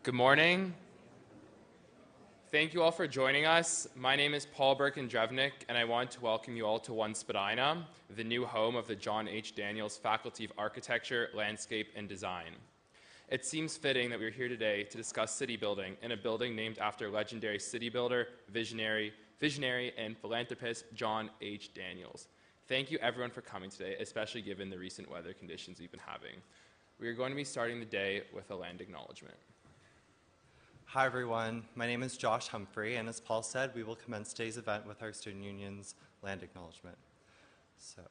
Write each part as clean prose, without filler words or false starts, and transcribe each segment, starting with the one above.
Good morning. Thank you all for joining us. My name is Paul Birkin-Drevnik, and I want to welcome you all to One Spadina, the new home of the John H. Daniels Faculty of Architecture, Landscape, and Design. It seems fitting that we're here today to discuss city building in a building named after legendary city builder, visionary, and philanthropist John H. Daniels. Thank you everyone for coming today, especially given the recent weather conditions we've been having. We are going to be starting the day with a land acknowledgement. Hi everyone, my name is Josh Humphrey, and as Paul said, we will commence today's event with our student union's land acknowledgement. So,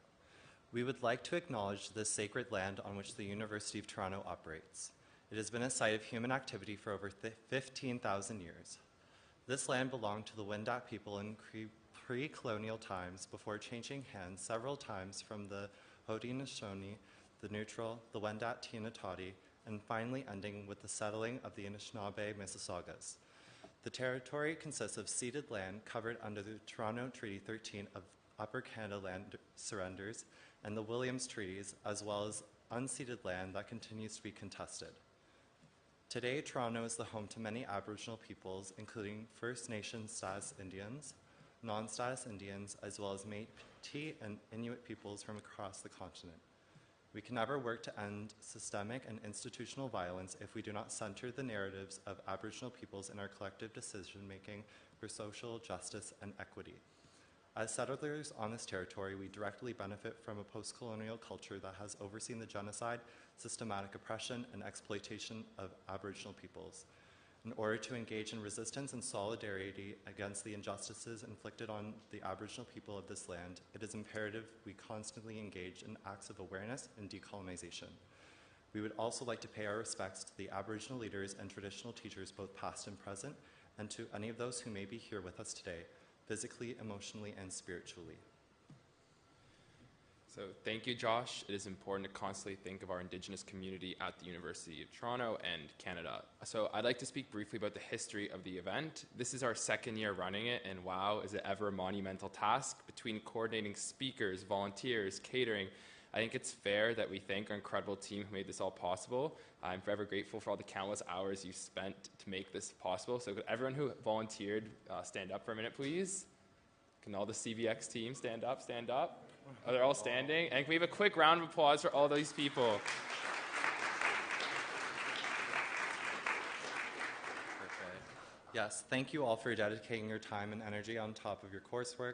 we would like to acknowledge this sacred land on which the University of Toronto operates. It has been a site of human activity for over 15,000 years. This land belonged to the Wendat people in pre-colonial times before changing hands several times from the Haudenosaunee, the Neutral, the Wendat Tianatati, and finally ending with the settling of the Anishinaabe Mississaugas. The territory consists of ceded land covered under the Toronto Treaty 13 of Upper Canada Land Surrenders and the Williams Treaties, as well as unceded land that continues to be contested. Today, Toronto is the home to many Aboriginal peoples, including First Nations status Indians, non-status Indians, as well as Métis and Inuit peoples from across the continent. We can never work to end systemic and institutional violence if we do not center the narratives of Aboriginal peoples in our collective decision-making for social justice and equity. As settlers on this territory, we directly benefit from a post-colonial culture that has overseen the genocide, systematic oppression, and exploitation of Aboriginal peoples. In order to engage in resistance and solidarity against the injustices inflicted on the Aboriginal people of this land, it is imperative we constantly engage in acts of awareness and decolonization. We would also like to pay our respects to the Aboriginal leaders and traditional teachers, both past and present, and to any of those who may be here with us today, physically, emotionally, and spiritually. So thank you, Josh. It is important to constantly think of our Indigenous community at the University of Toronto and Canada. So I'd like to speak briefly about the history of the event. This is our second year running it, and wow, is it ever a monumental task. Between coordinating speakers, volunteers, catering, I think it's fair that we thank our incredible team who made this all possible. I'm forever grateful for all the countless hours you spent to make this possible. So could everyone who volunteered stand up for a minute, please? Can all the CBX team stand up, stand up? Oh, they're all standing? And can we have a quick round of applause for all these people? Perfect. Yes, thank you all for dedicating your time and energy on top of your coursework.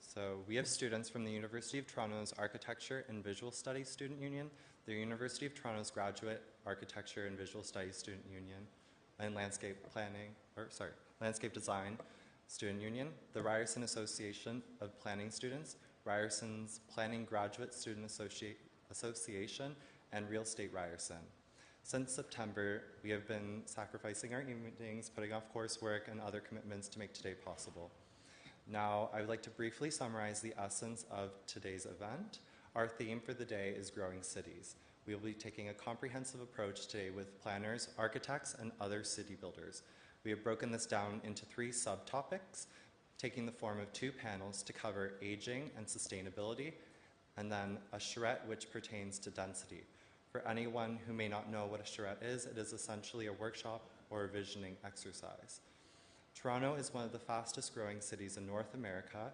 So we have students from the University of Toronto's Architecture and Visual Studies Student Union, the University of Toronto's Graduate Architecture and Visual Studies Student Union, and Landscape Design Student Union, the Ryerson Association of Planning Students, Ryerson's Planning Graduate Student Association, and Real Estate Ryerson. Since September, we have been sacrificing our evenings, putting off coursework and other commitments to make today possible. Now, I would like to briefly summarize the essence of today's event. Our theme for the day is Growing Cities. We will be taking a comprehensive approach today with planners, architects, and other city builders. We have broken this down into 3 subtopics, taking the form of 2 panels to cover aging and sustainability, and then a charrette which pertains to density. For anyone who may not know what a charrette is, it is essentially a workshop or a visioning exercise. Toronto is one of the fastest growing cities in North America,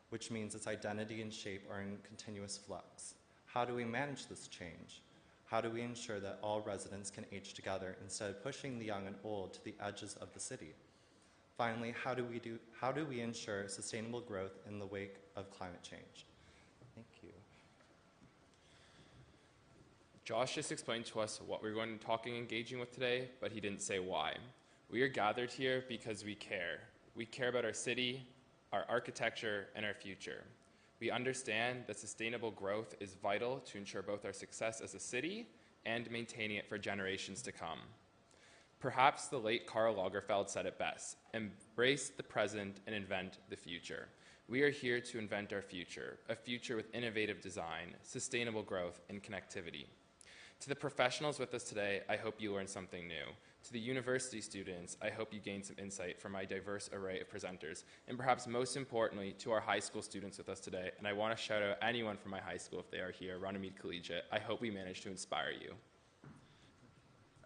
which means its identity and shape are in continuous flux. How do we manage this change? How do we ensure that all residents can age together instead of pushing the young and old to the edges of the city? Finally, how do we ensure sustainable growth in the wake of climate change? Thank you. Josh just explained to us what we're going to be talking and engaging with today, but he didn't say why. We are gathered here because we care. We care about our city, our architecture, and our future. We understand that sustainable growth is vital to ensure both our success as a city and maintaining it for generations to come. Perhaps the late Karl Lagerfeld said it best: embrace the present and invent the future. We are here to invent our future, a future with innovative design, sustainable growth, and connectivity. To the professionals with us today, I hope you learned something new. To the university students, I hope you gained some insight from my diverse array of presenters. And perhaps most importantly, to our high school students with us today, and I want to shout out anyone from my high school if they are here, Runnymede Collegiate. I hope we managed to inspire you.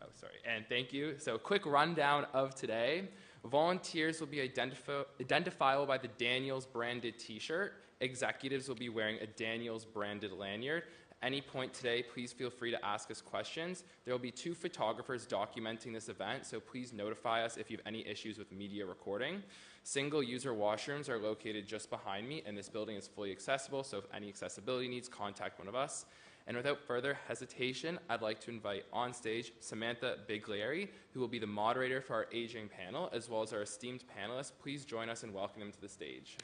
Oh, sorry, and thank you. So quick rundown of today. Volunteers will be identifiable by the Daniels branded t-shirt. Executives will be wearing a Daniels branded lanyard. Any point today, please feel free to ask us questions. There will be 2 photographers documenting this event, so please notify us if you have any issues with media recording. Single-user washrooms are located just behind me, and this building is fully accessible, so if any accessibility needs, contact one of us. And without further hesitation, I'd like to invite on stage Samantha Biglieri, who will be the moderator for our aging panel, as well as our esteemed panelists. Please join us in welcoming them to the stage.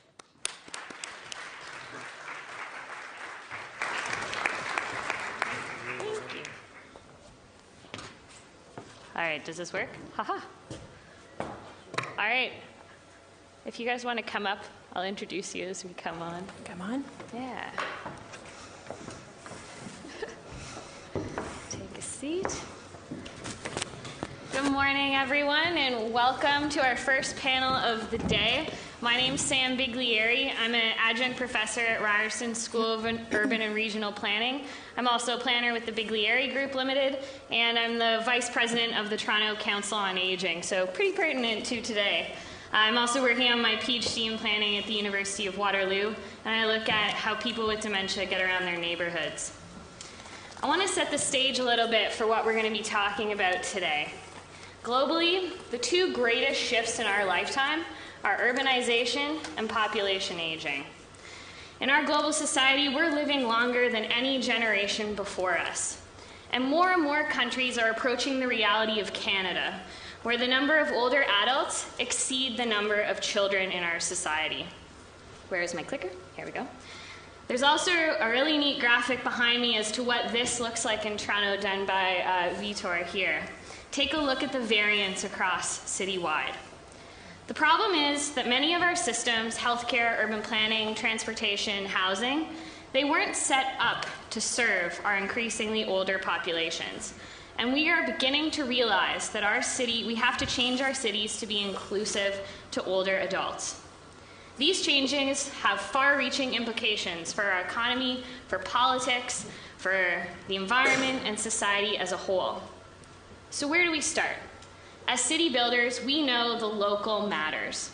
All right, does this work? Haha. All right. If you guys want to come up, I'll introduce you as we come on. Come on. Yeah. Take a seat. Good morning, everyone, and welcome to our first panel of the day. My name's Sam Biglieri. I'm an adjunct professor at Ryerson School of Urban and Regional Planning. I'm also a planner with the Biglieri Group Limited, and I'm the vice president of the Toronto Council on Aging, so pretty pertinent to today. I'm also working on my PhD in planning at the University of Waterloo, and I look at how people with dementia get around their neighborhoods. I want to set the stage a little bit for what we're going to be talking about today. Globally, the 2 greatest shifts in our lifetime are urbanization and population aging. In our global society, we're living longer than any generation before us. And more countries are approaching the reality of Canada, where the number of older adults exceed the number of children in our society. Where is my clicker? Here we go. There's also a really neat graphic behind me as to what this looks like in Toronto done by Vitor here. Take a look at the variance across citywide. The problem is that many of our systems, healthcare, urban planning, transportation, housing, they weren't set up to serve our increasingly older populations. And we are beginning to realize that we have to change our cities to be inclusive to older adults. These changes have far-reaching implications for our economy, for politics, for the environment, and society as a whole. So where do we start? As city builders, we know the local matters.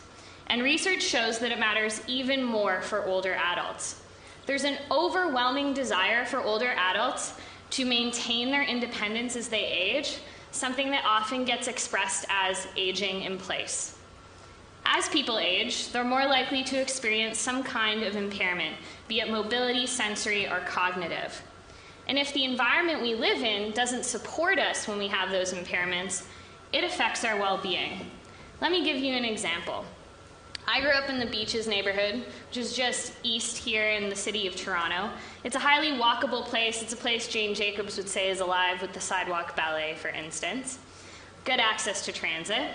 And research shows that it matters even more for older adults. There's an overwhelming desire for older adults to maintain their independence as they age, something that often gets expressed as aging in place. As people age, they're more likely to experience some kind of impairment, be it mobility, sensory, or cognitive. And if the environment we live in doesn't support us when we have those impairments, it affects our well-being. Let me give you an example. I grew up in the Beaches neighborhood, which is just east here in the city of Toronto. It's a highly walkable place. It's a place Jane Jacobs would say is alive with the sidewalk ballet, for instance. Good access to transit.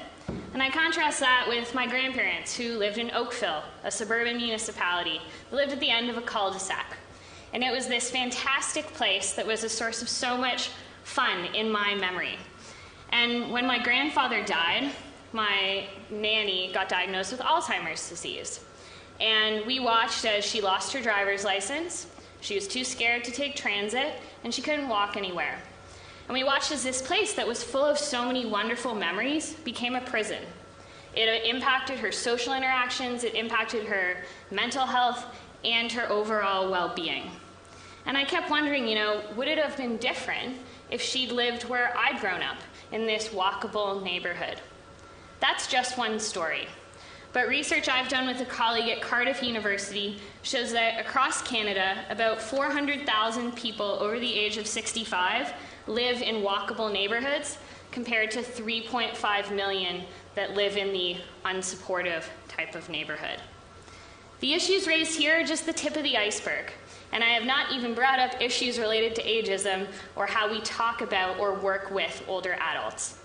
And I contrast that with my grandparents who lived in Oakville, a suburban municipality. They lived at the end of a cul-de-sac. And it was this fantastic place that was a source of so much fun in my memory. And when my grandfather died, my nanny got diagnosed with Alzheimer's disease. And we watched as she lost her driver's license, she was too scared to take transit, and she couldn't walk anywhere. And we watched as this place that was full of so many wonderful memories became a prison. It impacted her social interactions, it impacted her mental health, and her overall well-being. And I kept wondering, would it have been different if she'd lived where I'd grown up, in this walkable neighborhood? That's just one story. But research I've done with a colleague at Cardiff University shows that across Canada, about 400,000 people over the age of 65 live in walkable neighborhoods, compared to 3.5 million that live in the unsupportive type of neighborhood. The issues raised here are just the tip of the iceberg, and I have not even brought up issues related to ageism or how we talk about or work with older adults.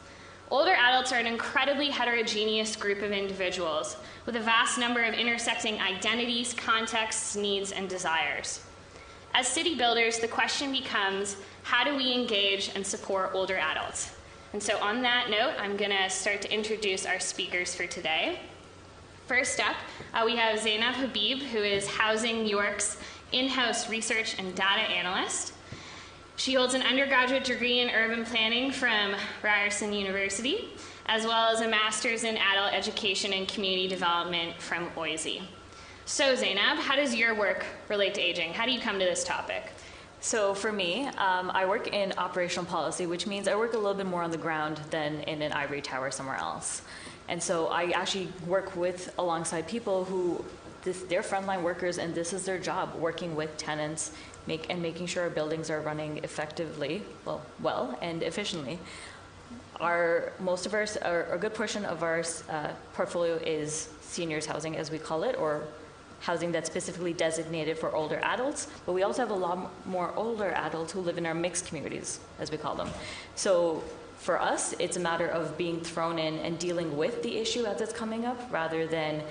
Older adults are an incredibly heterogeneous group of individuals with a vast number of intersecting identities, contexts, needs, and desires. As city builders, the question becomes, how do we engage and support older adults? And so on that note, I'm going to start to introduce our speakers for today. First up, we have Zainab Habib, who is Housing New York's in-house research and data analyst. She holds an undergraduate degree in urban planning from Ryerson University, as well as a master's in adult education and community development from OISE. So Zainab, how does your work relate to aging? How do you come to this topic? So for me, I work in operational policy, which means I work a little bit more on the ground than in an ivory tower somewhere else. And so I actually work alongside people who, they're frontline workers, and this is their job, working with tenants and making sure our buildings are running effectively, well and efficiently. A good portion of our portfolio is seniors housing, as we call it, or housing that's specifically designated for older adults, but we also have a lot more older adults who live in our mixed communities, as we call them. So for us, it's a matter of being thrown in and dealing with the issue as it's coming up, rather than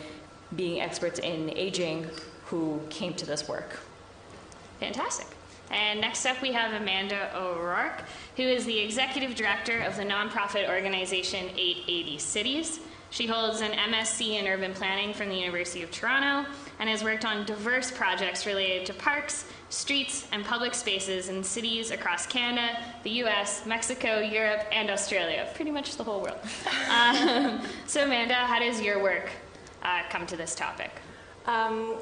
being experts in aging who came to this work. Fantastic. And next up we have Amanda O'Rourke, who is the executive director of the nonprofit organization 880 Cities. She holds an MSc in urban planning from the University of Toronto and has worked on diverse projects related to parks, streets, and public spaces in cities across Canada, the US, Mexico, Europe, and Australia, pretty much the whole world. So Amanda, how does your work come to this topic?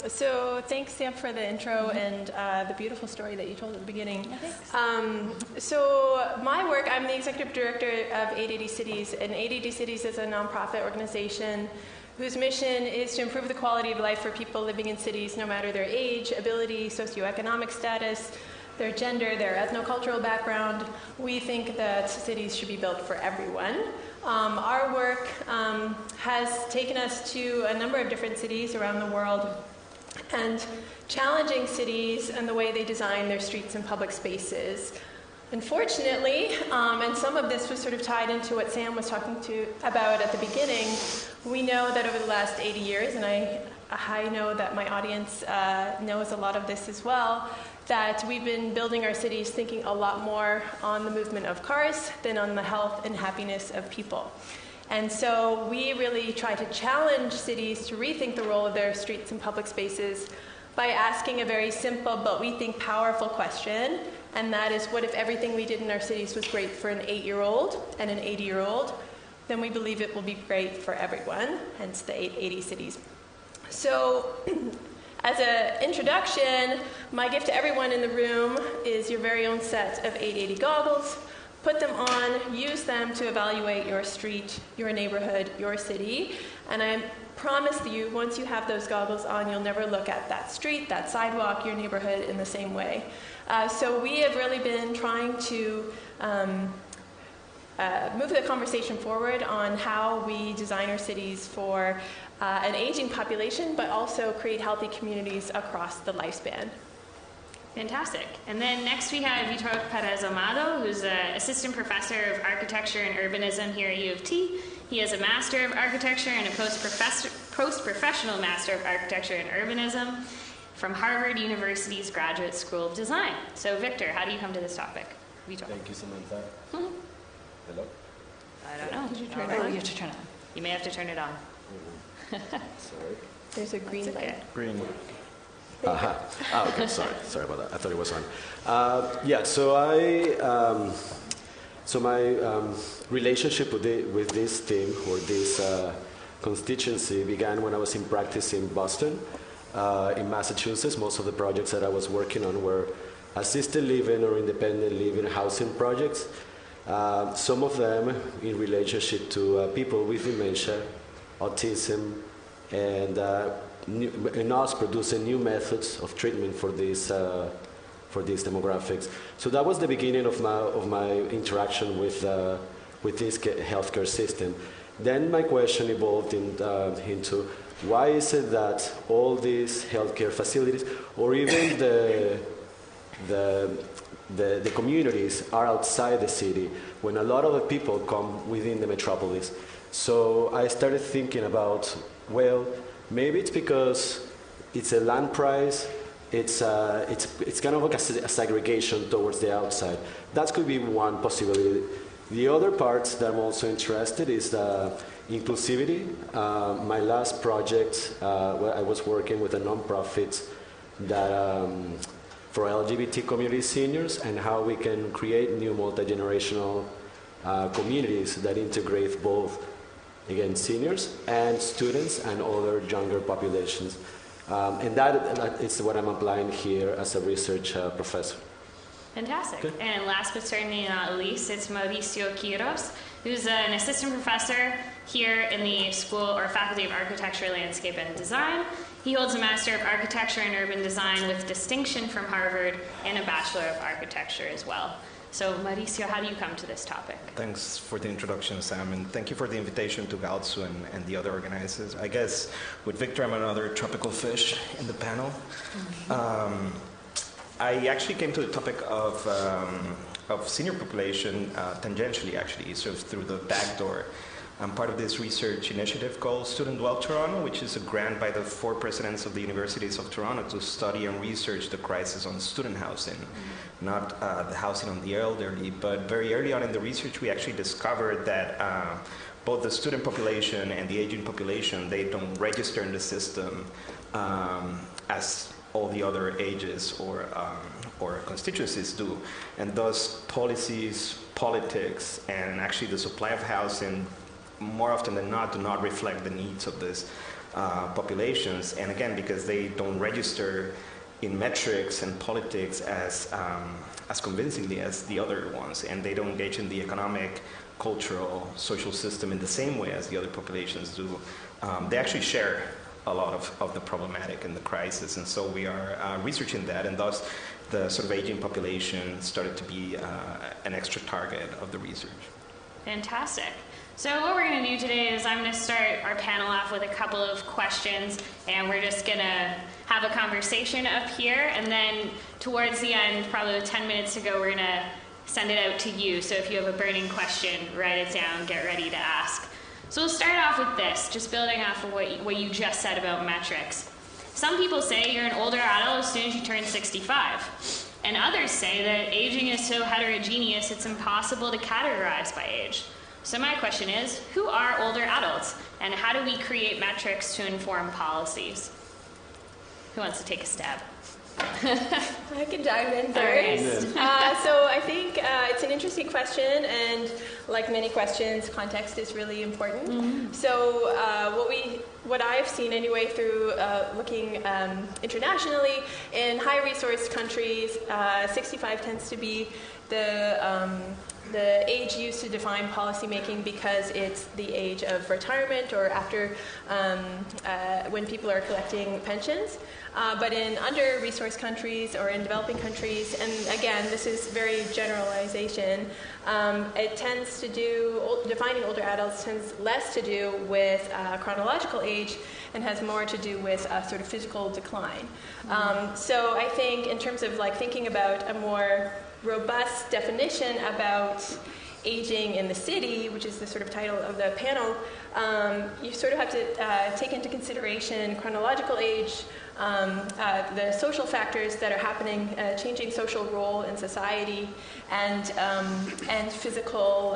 So thanks, Sam, for the intro and the beautiful story that you told at the beginning. So my work, I'm the executive director of 880 Cities, and 880 Cities is a nonprofit organization whose mission is to improve the quality of life for people living in cities, no matter their age, ability, socioeconomic status, their gender, their ethnocultural background. We think that cities should be built for everyone. Our work has taken us to a number of different cities around the world and challenging cities and the way they design their streets and public spaces. Unfortunately, and some of this was sort of tied into what Sam was talking about at the beginning, we know that over the last 80 years, and I know that my audience knows a lot of this as well, that we've been building our cities thinking a lot more on the movement of cars than on the health and happiness of people. And so we really try to challenge cities to rethink the role of their streets and public spaces by asking a very simple but we think powerful question, and that is, what if everything we did in our cities was great for an 8-year-old and an 80-year-old? Then we believe it will be great for everyone, hence the 880 Cities. So as an introduction, my gift to everyone in the room is your very own set of 880 goggles. Put them on, use them to evaluate your street, your neighborhood, your city, and I promise you, once you have those goggles on, you'll never look at that street, that sidewalk, your neighborhood in the same way. So we have really been trying to move the conversation forward on how we design our cities for an aging population, but also create healthy communities across the lifespan. Fantastic. And then next we have Vitor Perez Amado, who's an assistant professor of architecture and urbanism here at U of T. He has a Master of Architecture and a post-professional Master of Architecture and Urbanism from Harvard University's Graduate School of Design. So Victor, how do you come to this topic? Vitor. Thank you, Samantha. Hello? I don't know. Did you turn it on? You have to turn it on. You may have to turn it on. Sorry. There's a green That's okay. light. Green. Aha. Okay, sorry about that. I thought it was on. Yeah, so my relationship with this team, or this constituency, began when I was in practice in Boston, in Massachusetts. Most of the projects that I was working on were assisted living or independent living housing projects. Some of them in relationship to people with dementia, autism, and us producing new methods of treatment for these demographics. So that was the beginning of my interaction with this healthcare system. Then my question evolved into why is it that all these healthcare facilities, or even the communities, are outside the city when a lot of the people come within the metropolis? So I started thinking about, well, maybe it's because it's a land price. It's kind of like a segregation towards the outside. That could be one possibility. The other parts that I'm also interested is inclusivity. My last project, where I was working with a nonprofit that for LGBT community seniors and how we can create new multi-generational communities that integrate both, again, seniors and students and other younger populations. And that is what I'm applying here as a research professor. Fantastic. Good. And last but certainly not least, it's Mauricio Quiros, who's an assistant professor here in the School or Faculty of Architecture, Landscape, and Design. He holds a Master of Architecture and Urban Design with distinction from Harvard and a Bachelor of Architecture as well. So Mauricio, how do you come to this topic? Thanks for the introduction, Sam, and thank you for the invitation to Gaotsu and the other organizers. I guess with Victor, I'm another tropical fish in the panel. I actually came to the topic of senior population tangentially, actually, so through the back door. I'm part of this research initiative called Student Dwell Toronto, which is a grant by the 4 presidents of the universities of Toronto to study and research the crisis on student housing, not the housing on the elderly. But very early on in the research, we actually discovered that both the student population and the aging population, they don't register in the system as all the other ages or constituencies do. And thus policies, politics, and actually the supply of housing more often than not do not reflect the needs of these populations. And again, because they don't register in metrics and politics as convincingly as the other ones, and they don't engage in the economic, cultural, social system in the same way as the other populations do, they actually share a lot of the problematic and the crisis. And so we are researching that, and thus the sort of aging population started to be an extra target of the research. Fantastic. So what we're going to do today is I'm going to start our panel off with a couple of questions, and we're just going to have a conversation up here, and then towards the end, probably 10 minutes to go, we're going to send it out to you. So if you have a burning question, write it down, get ready to ask. So we'll start off with this, just building off of what you just said about metrics. Some people say you're an older adult as soon as you turn 65. And others say that aging is so heterogeneous it's impossible to categorize by age. So my question is, who are older adults? And how do we create metrics to inform policies? Who wants to take a stab? I can dive in All right. first. So I think it's an interesting question, and like many questions, context is really important. Mm-hmm. So what I've seen anyway through looking internationally, in high-resource countries, 65 tends to be the age used to define policymaking because it's the age of retirement or after when people are collecting pensions. But in under-resourced countries or in developing countries, and again, this is very generalization, it tends to do, defining older adults tends less to do with chronological age and has more to do with sort of physical decline. So I think in terms of like thinking about a more robust definition about aging in the city, which is the sort of title of the panel, you sort of have to take into consideration chronological age, the social factors that are happening, changing social role in society, and physical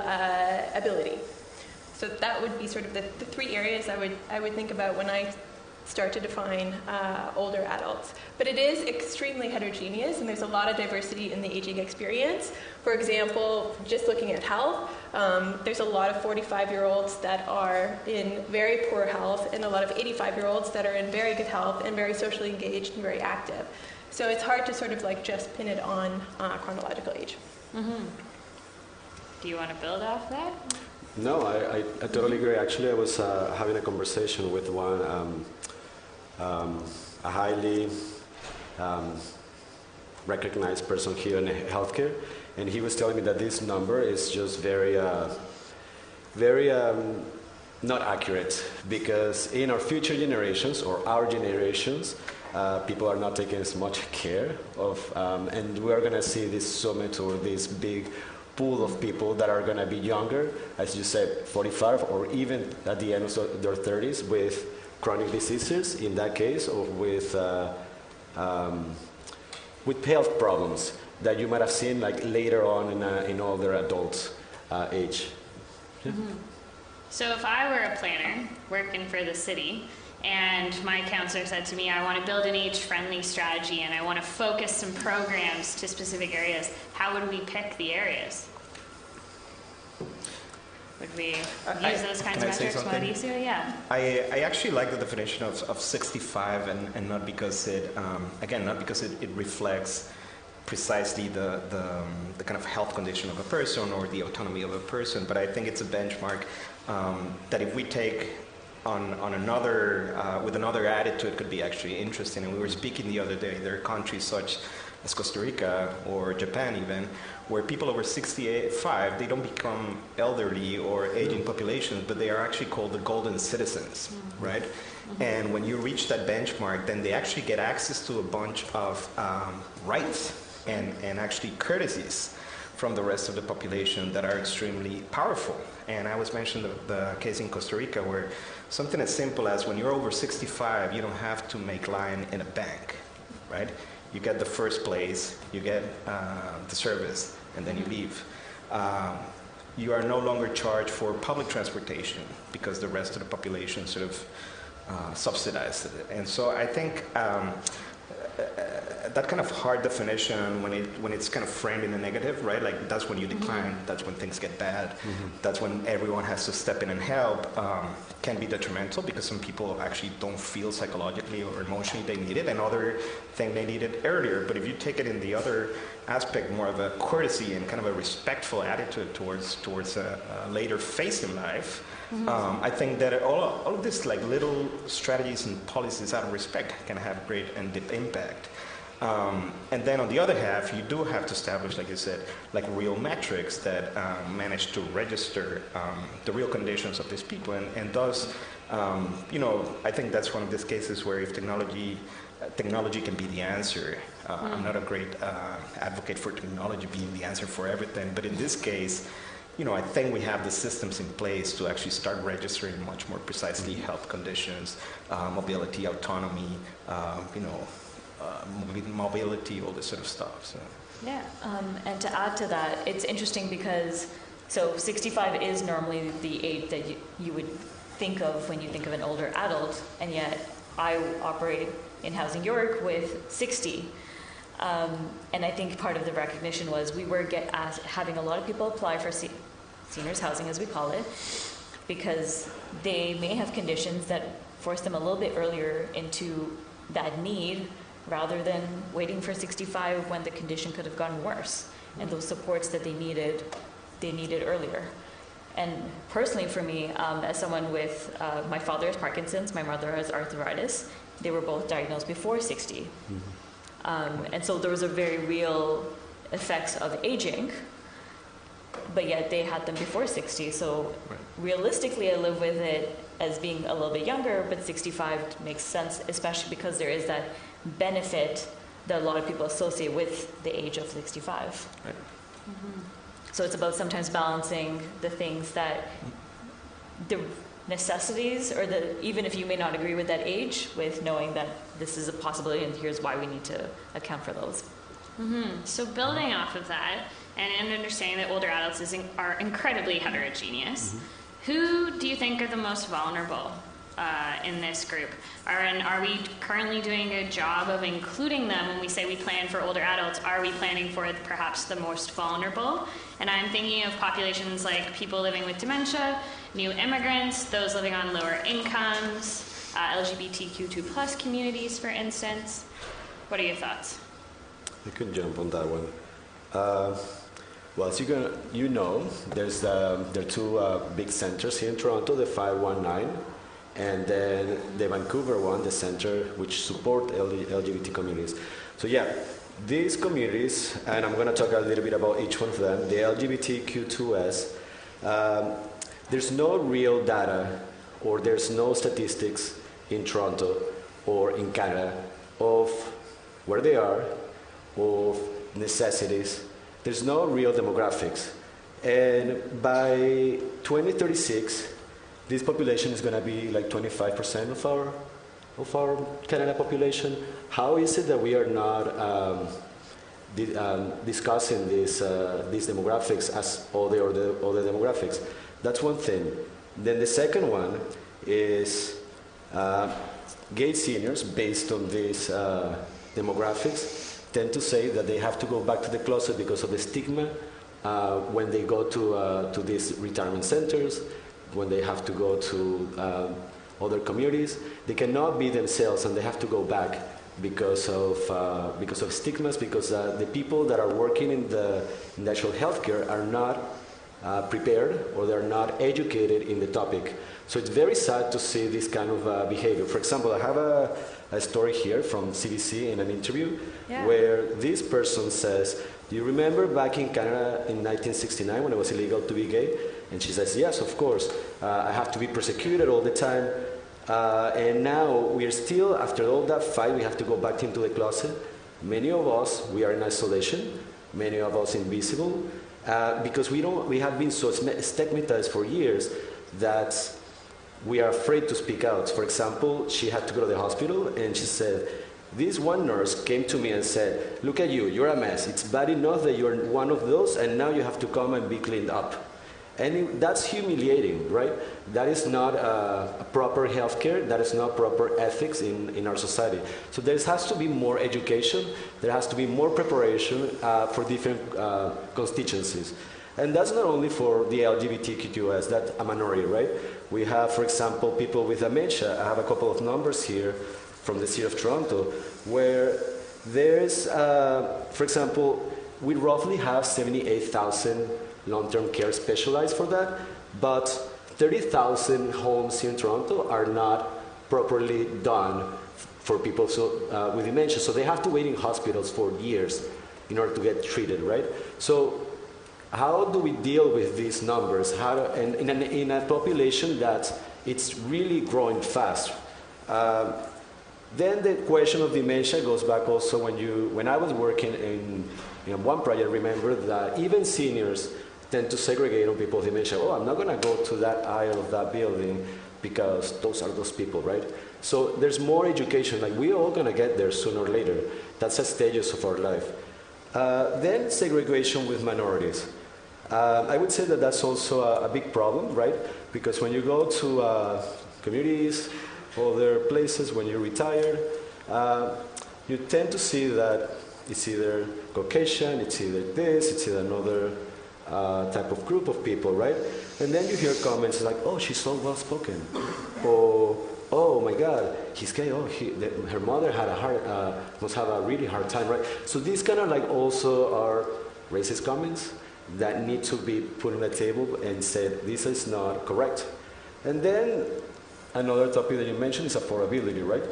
ability. So that would be sort of the 3 areas I would think about when I start to define older adults. But it is extremely heterogeneous, and there's a lot of diversity in the aging experience. For example, just looking at health, there's a lot of 45-year-olds that are in very poor health, and a lot of 85-year-olds that are in very good health and very socially engaged and very active. So it's hard to sort of like just pin it on chronological age. Mm-hmm. Do you want to build off that? No, I totally agree. Actually, I was having a conversation with one, a highly recognized person here in healthcare, and he was telling me that this number is just very not accurate, because in our future generations or our generations, people are not taking as much care of, and we are going to see this summit or this big pool of people that are going to be younger, as you said, 45 or even at the end of their 30s with chronic diseases in that case, or with health problems that you might have seen like later on in older adult age. Yeah. Mm-hmm. So if I were a planner working for the city and my counselor said to me, I want to build an age-friendly strategy and I want to focus some programs to specific areas, how would we pick the areas? Would we use those kinds of metrics? Mauricio? Yeah. I actually like the definition of 65, and not because it, again, not because it reflects precisely the kind of health condition of a person or the autonomy of a person, but I think it's a benchmark that if we take on another, with another attitude, could be actually interesting. And we were speaking the other day, there are countries such as Costa Rica or Japan even, where people over 65, they don't become elderly or aging populations, but they are actually called the golden citizens, right? And when you reach that benchmark, then they actually get access to a bunch of rights and actually courtesies from the rest of the population that are extremely powerful. And I was mentioning the case in Costa Rica where something as simple as when you're over 65, you don't have to make line in a bank, right? You get the first place, you get the service, and then you leave. You are no longer charged for public transportation because the rest of the population sort of subsidized it. And so I think that kind of hard definition, when it's kind of framed in a negative, right? Like that's when you decline, that's when things get bad, that's when everyone has to step in and help, can be detrimental because some people actually don't feel psychologically or emotionally they need it, and other think they need it earlier. But if you take it in the other aspect, more of a courtesy and kind of a respectful attitude towards a later phase in life, I think that all of these like little strategies and policies out of respect can have great and deep impact. And then on the other half, you do have to establish, like you said, like real metrics that manage to register the real conditions of these people. And thus, you know, I think that's one of these cases where if technology can be the answer. I'm not a great advocate for technology being the answer for everything, but in this case, you know, I think we have the systems in place to actually start registering much more precisely health conditions, mobility, autonomy, you know, mobility, all this sort of stuff. So. Yeah, and to add to that, it's interesting because, so 65 is normally the age that you would think of when you think of an older adult, and yet I operate in Housing York with 60. And I think part of the recognition was we were having a lot of people apply for seniors housing, as we call it, because they may have conditions that force them a little bit earlier into that need rather than waiting for 65 when the condition could have gotten worse. And those supports that they needed earlier. And personally for me, as someone with, my father has Parkinson's, my mother has arthritis, they were both diagnosed before 60. And so there was a very real effects of aging, but yet they had them before 60. So realistically, I live with it as being a little bit younger, but 65 makes sense, especially because there is that benefit that a lot of people associate with the age of 65. Right. So it's about sometimes balancing the things that the necessities, or even if you may not agree with that age, with knowing that this is a possibility and here's why we need to account for those. So building off of that and understanding that older adults are incredibly heterogeneous, who do you think are the most vulnerable in this group? Are we currently doing a job of including them when we say we plan for older adults? Are we planning for perhaps the most vulnerable? And I'm thinking of populations like people living with dementia, new immigrants, those living on lower incomes, LGBTQ2 plus communities, for instance. What are your thoughts? I can jump on that one. Well, as you know, there are two big centers here in Toronto, the 519, and then the Vancouver one, the center which support LGBT communities. So yeah, these communities, and I'm going to talk a little bit about each one of them, the LGBTQ2S, there's no real data or there's no statistics in Toronto or in Canada of where they are, of necessities. There's no real demographics. And by 2036, this population is going to be like 25% of our Canada population. How is it that we are not discussing these demographics as all the other demographics? That's one thing. Then the second one is gay seniors, based on these demographics, tend to say that they have to go back to the closet because of the stigma when they go to these retirement centers, when they have to go to other communities. They cannot be themselves, and they have to go back because of stigmas, because the people that are working in the actual healthcare are not prepared, or they're not educated in the topic. So it's very sad to see this kind of behavior. For example, I have a story here from CBC in an interview where this person says, do you remember back in Canada in 1969 when it was illegal to be gay? And she says, yes, of course. I have to be persecuted all the time. And now we are still, after all that fight, we have to go back into the closet. Many of us, we are in isolation. Many of us invisible. Because we have been so stigmatized for years that we are afraid to speak out. For example, she had to go to the hospital, and she said, this one nurse came to me and said, look at you, you're a mess. It's bad enough that you're one of those, and now you have to come and be cleaned up. And that's humiliating, right? That is not a proper healthcare. That is not proper ethics in our society. So there has to be more education. There has to be more preparation for different constituencies. And that's not only for the LGBTQS, that's a minority, right? We have, for example, people with dementia. I have a couple of numbers here from the city of Toronto, where there's, for example, we roughly have 78,000 long-term care specialized for that, but 30,000 homes here in Toronto are not properly done for people with dementia. So they have to wait in hospitals for years in order to get treated, right? So how do we deal with these numbers? And in a population that it's really growing fast? Then the question of dementia goes back also when I was working in one project, remember that even seniors tend to segregate on people with dementia. Oh, I'm not going to go to that aisle of that building because those are those people, right? So there's more education. Like, we're all going to get there sooner or later. That's the stages of our life. Then segregation with minorities. I would say that that's also a big problem, right? Because when you go to communities, other places, when you're retired, you tend to see that it's either Caucasian, it's either this, it's either another type of group of people, right? And then you hear comments like, oh, she's so well-spoken. Or, oh my God, he's gay. Oh, her mother had must have a really hard time, right? So these kind of like also are racist comments that need to be put on the table and said, this is not correct. And then another topic that you mentioned is affordability, right?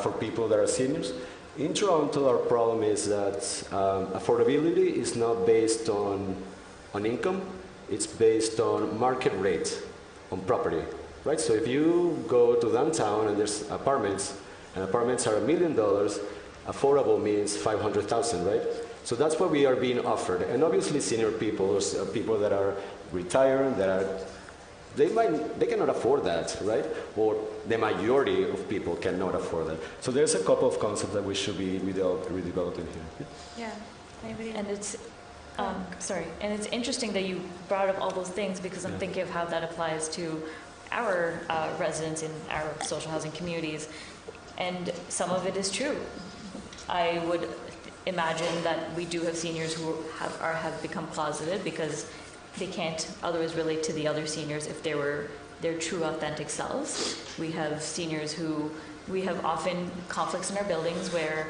For people that are seniors. In Toronto, our problem is that affordability is not based on income, it's based on market rate on property, right? So if you go to downtown and there's apartments, and apartments are $1 million, affordable means 500,000, right? So that's what we are being offered. And obviously senior people, or people that are retired, they cannot afford that, right? Or the majority of people cannot afford that. So there's a couple of concepts that we should be redeveloping here. Yeah. Maybe. And it's, and it's interesting that you brought up all those things, because I'm thinking of how that applies to our residents in our social housing communities. And some of it is true. I would imagine that we do have seniors who have become closeted because they can't otherwise relate to the other seniors if they were their true authentic selves. We have seniors we have often conflicts in our buildings where,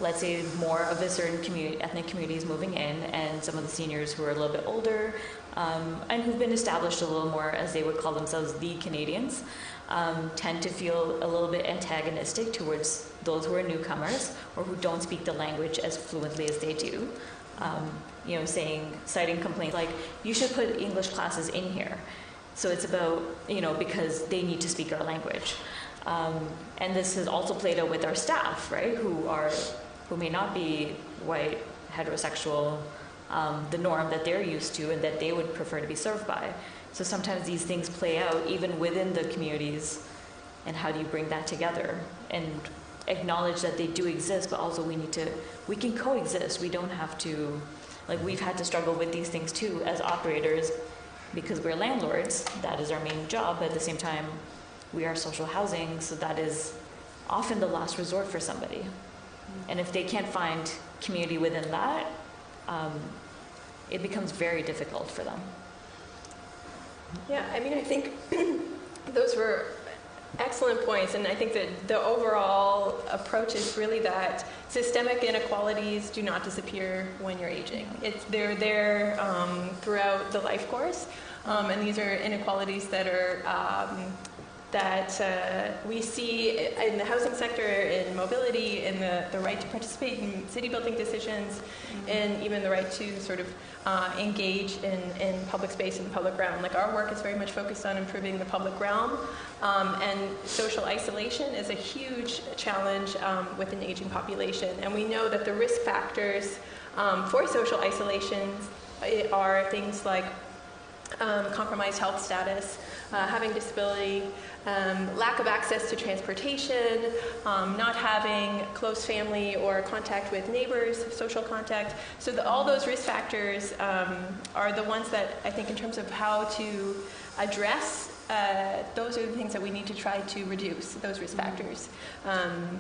let's say, more of a certain ethnic community is moving in, and some of the seniors who are a little bit older and who've been established a little more, as they would call themselves, the Canadians, tend to feel a little bit antagonistic towards those who are newcomers or who don't speak the language as fluently as they do. Citing complaints like, you should put English classes in here. So it's about, because they need to speak our language. And this has also played out with our staff, right, who may not be white, heterosexual, the norm that they're used to and that they would prefer to be served by. So sometimes these things play out even within the communities, and how do you bring that together and acknowledge that they do exist, but also we can coexist. We don't have to, we've had to struggle with these things too as operators, because we're landlords. That is our main job, but at the same time, we are social housing, so that is often the last resort for somebody. And if they can't find community within that, it becomes very difficult for them. Yeah, I mean, I think those were excellent points, and I think that the overall approach is really that systemic inequalities do not disappear when you're aging. They're there throughout the life course, and these are inequalities that are we see in the housing sector, in mobility, in the right to participate in city building decisions, and even the right to sort of engage in public space and public realm. Like, our work is very much focused on improving the public realm, and social isolation is a huge challenge with an aging population. And we know that the risk factors for social isolation are things like compromised health status, having disability, lack of access to transportation, not having close family or contact with neighbors, social contact. So all those risk factors are the ones that I think, in terms of how to address, those are the things that we need to try to reduce, those risk factors. And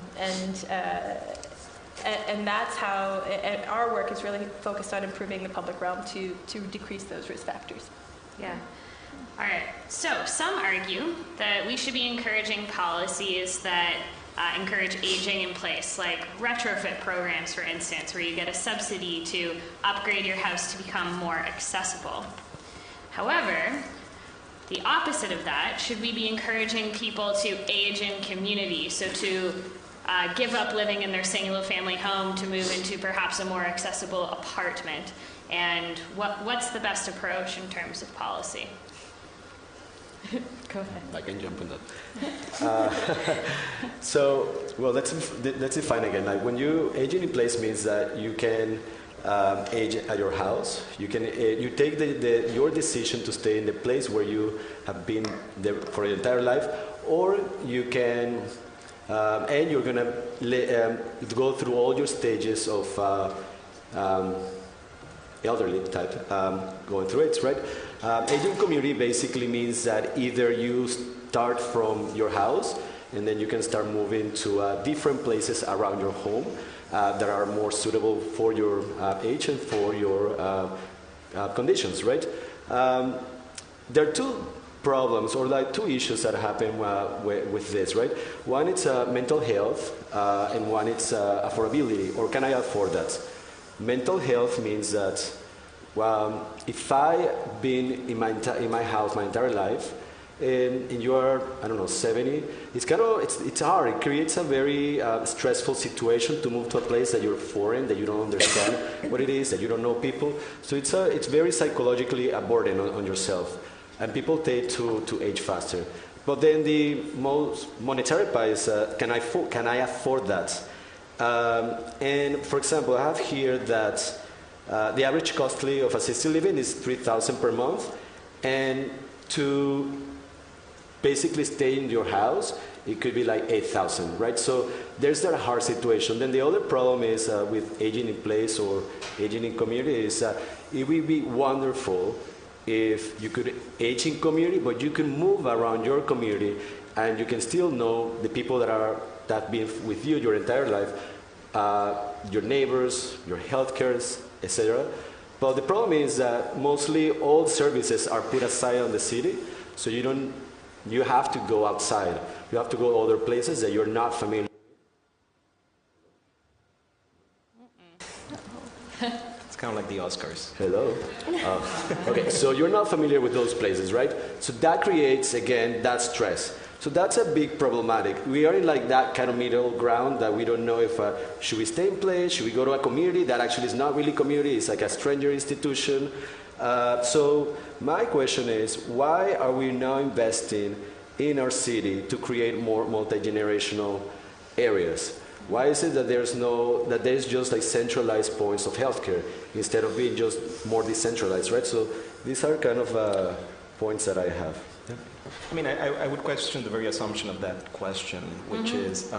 that's how our work is really focused on improving the public realm to decrease those risk factors. Yeah. All right. So some argue that we should be encouraging policies that encourage aging in place, like retrofit programs, for instance, where you get a subsidy to upgrade your house to become more accessible. However, the opposite of that, should we be encouraging people to age in community, so to give up living in their single family home to move into perhaps a more accessible apartment? And what's the best approach in terms of policy? Go ahead. I can jump on that. Let's define again. Like, when you aging in place means that you can age at your house. You can you take your decision to stay in the place where you have been there for your entire life, or you can and you're gonna go through all your stages of elderly type, going through it, right? Aging community basically means that either you start from your house and then you can start moving to different places around your home that are more suitable for your age and for your conditions, right? There are two problems, or like two issues that happen with this, right? One is mental health, and one is affordability, or can I afford that? Mental health means that if I've been in my house my entire life, and you are, I don't know, 70, it's hard. It creates a very stressful situation to move to a place that you're foreign, that you don't understand what it is, that you don't know people. So it's very psychologically a burden on yourself, and people tend to age faster. But then the most monetary part is, can I afford that? And for example, I have here that the average costly of assisted living is $3,000 per month, and to basically stay in your house, it could be like $8,000, right? So there's that hard situation. Then the other problem is with aging in place or aging in community is it would be wonderful if you could age in community, but you can move around your community and you can still know the people that have been with you your entire life, your neighbors, your healthcare, etc. But the problem is that mostly all services are put aside on the city, so you have to go outside. You have to go to other places that you're not familiar with. It's kind of like the Oscars. Hello. Okay, so you're not familiar with those places, right? So that creates, again, that stress. So that's a big problematic. We are in like that kind of middle ground that we don't know if should we stay in place, should we go to a community that actually is not really community, it's like a stranger institution. So my question is, why are we now investing in our city to create more multi-generational areas? Why is it that there's just like centralized points of healthcare instead of being just more decentralized, right? So these are kind of points that I have. Yeah. I mean, I would question the very assumption of that question, which is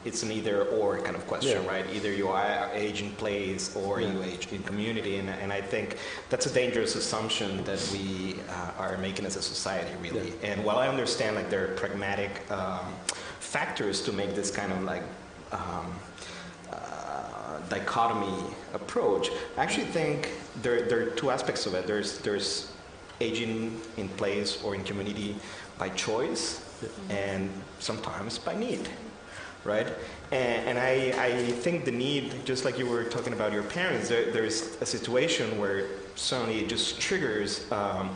it's an either-or kind of question, right? Either you age in place or you age in community, and I think that's a dangerous assumption that we are making as a society, really. Yeah. And while I understand like there are pragmatic factors to make this kind of like dichotomy approach. I actually think there are two aspects of it. There's aging in place or in community by choice, and sometimes by need, right? And I think the need, just like you were talking about your parents, there's a situation where suddenly it just triggers a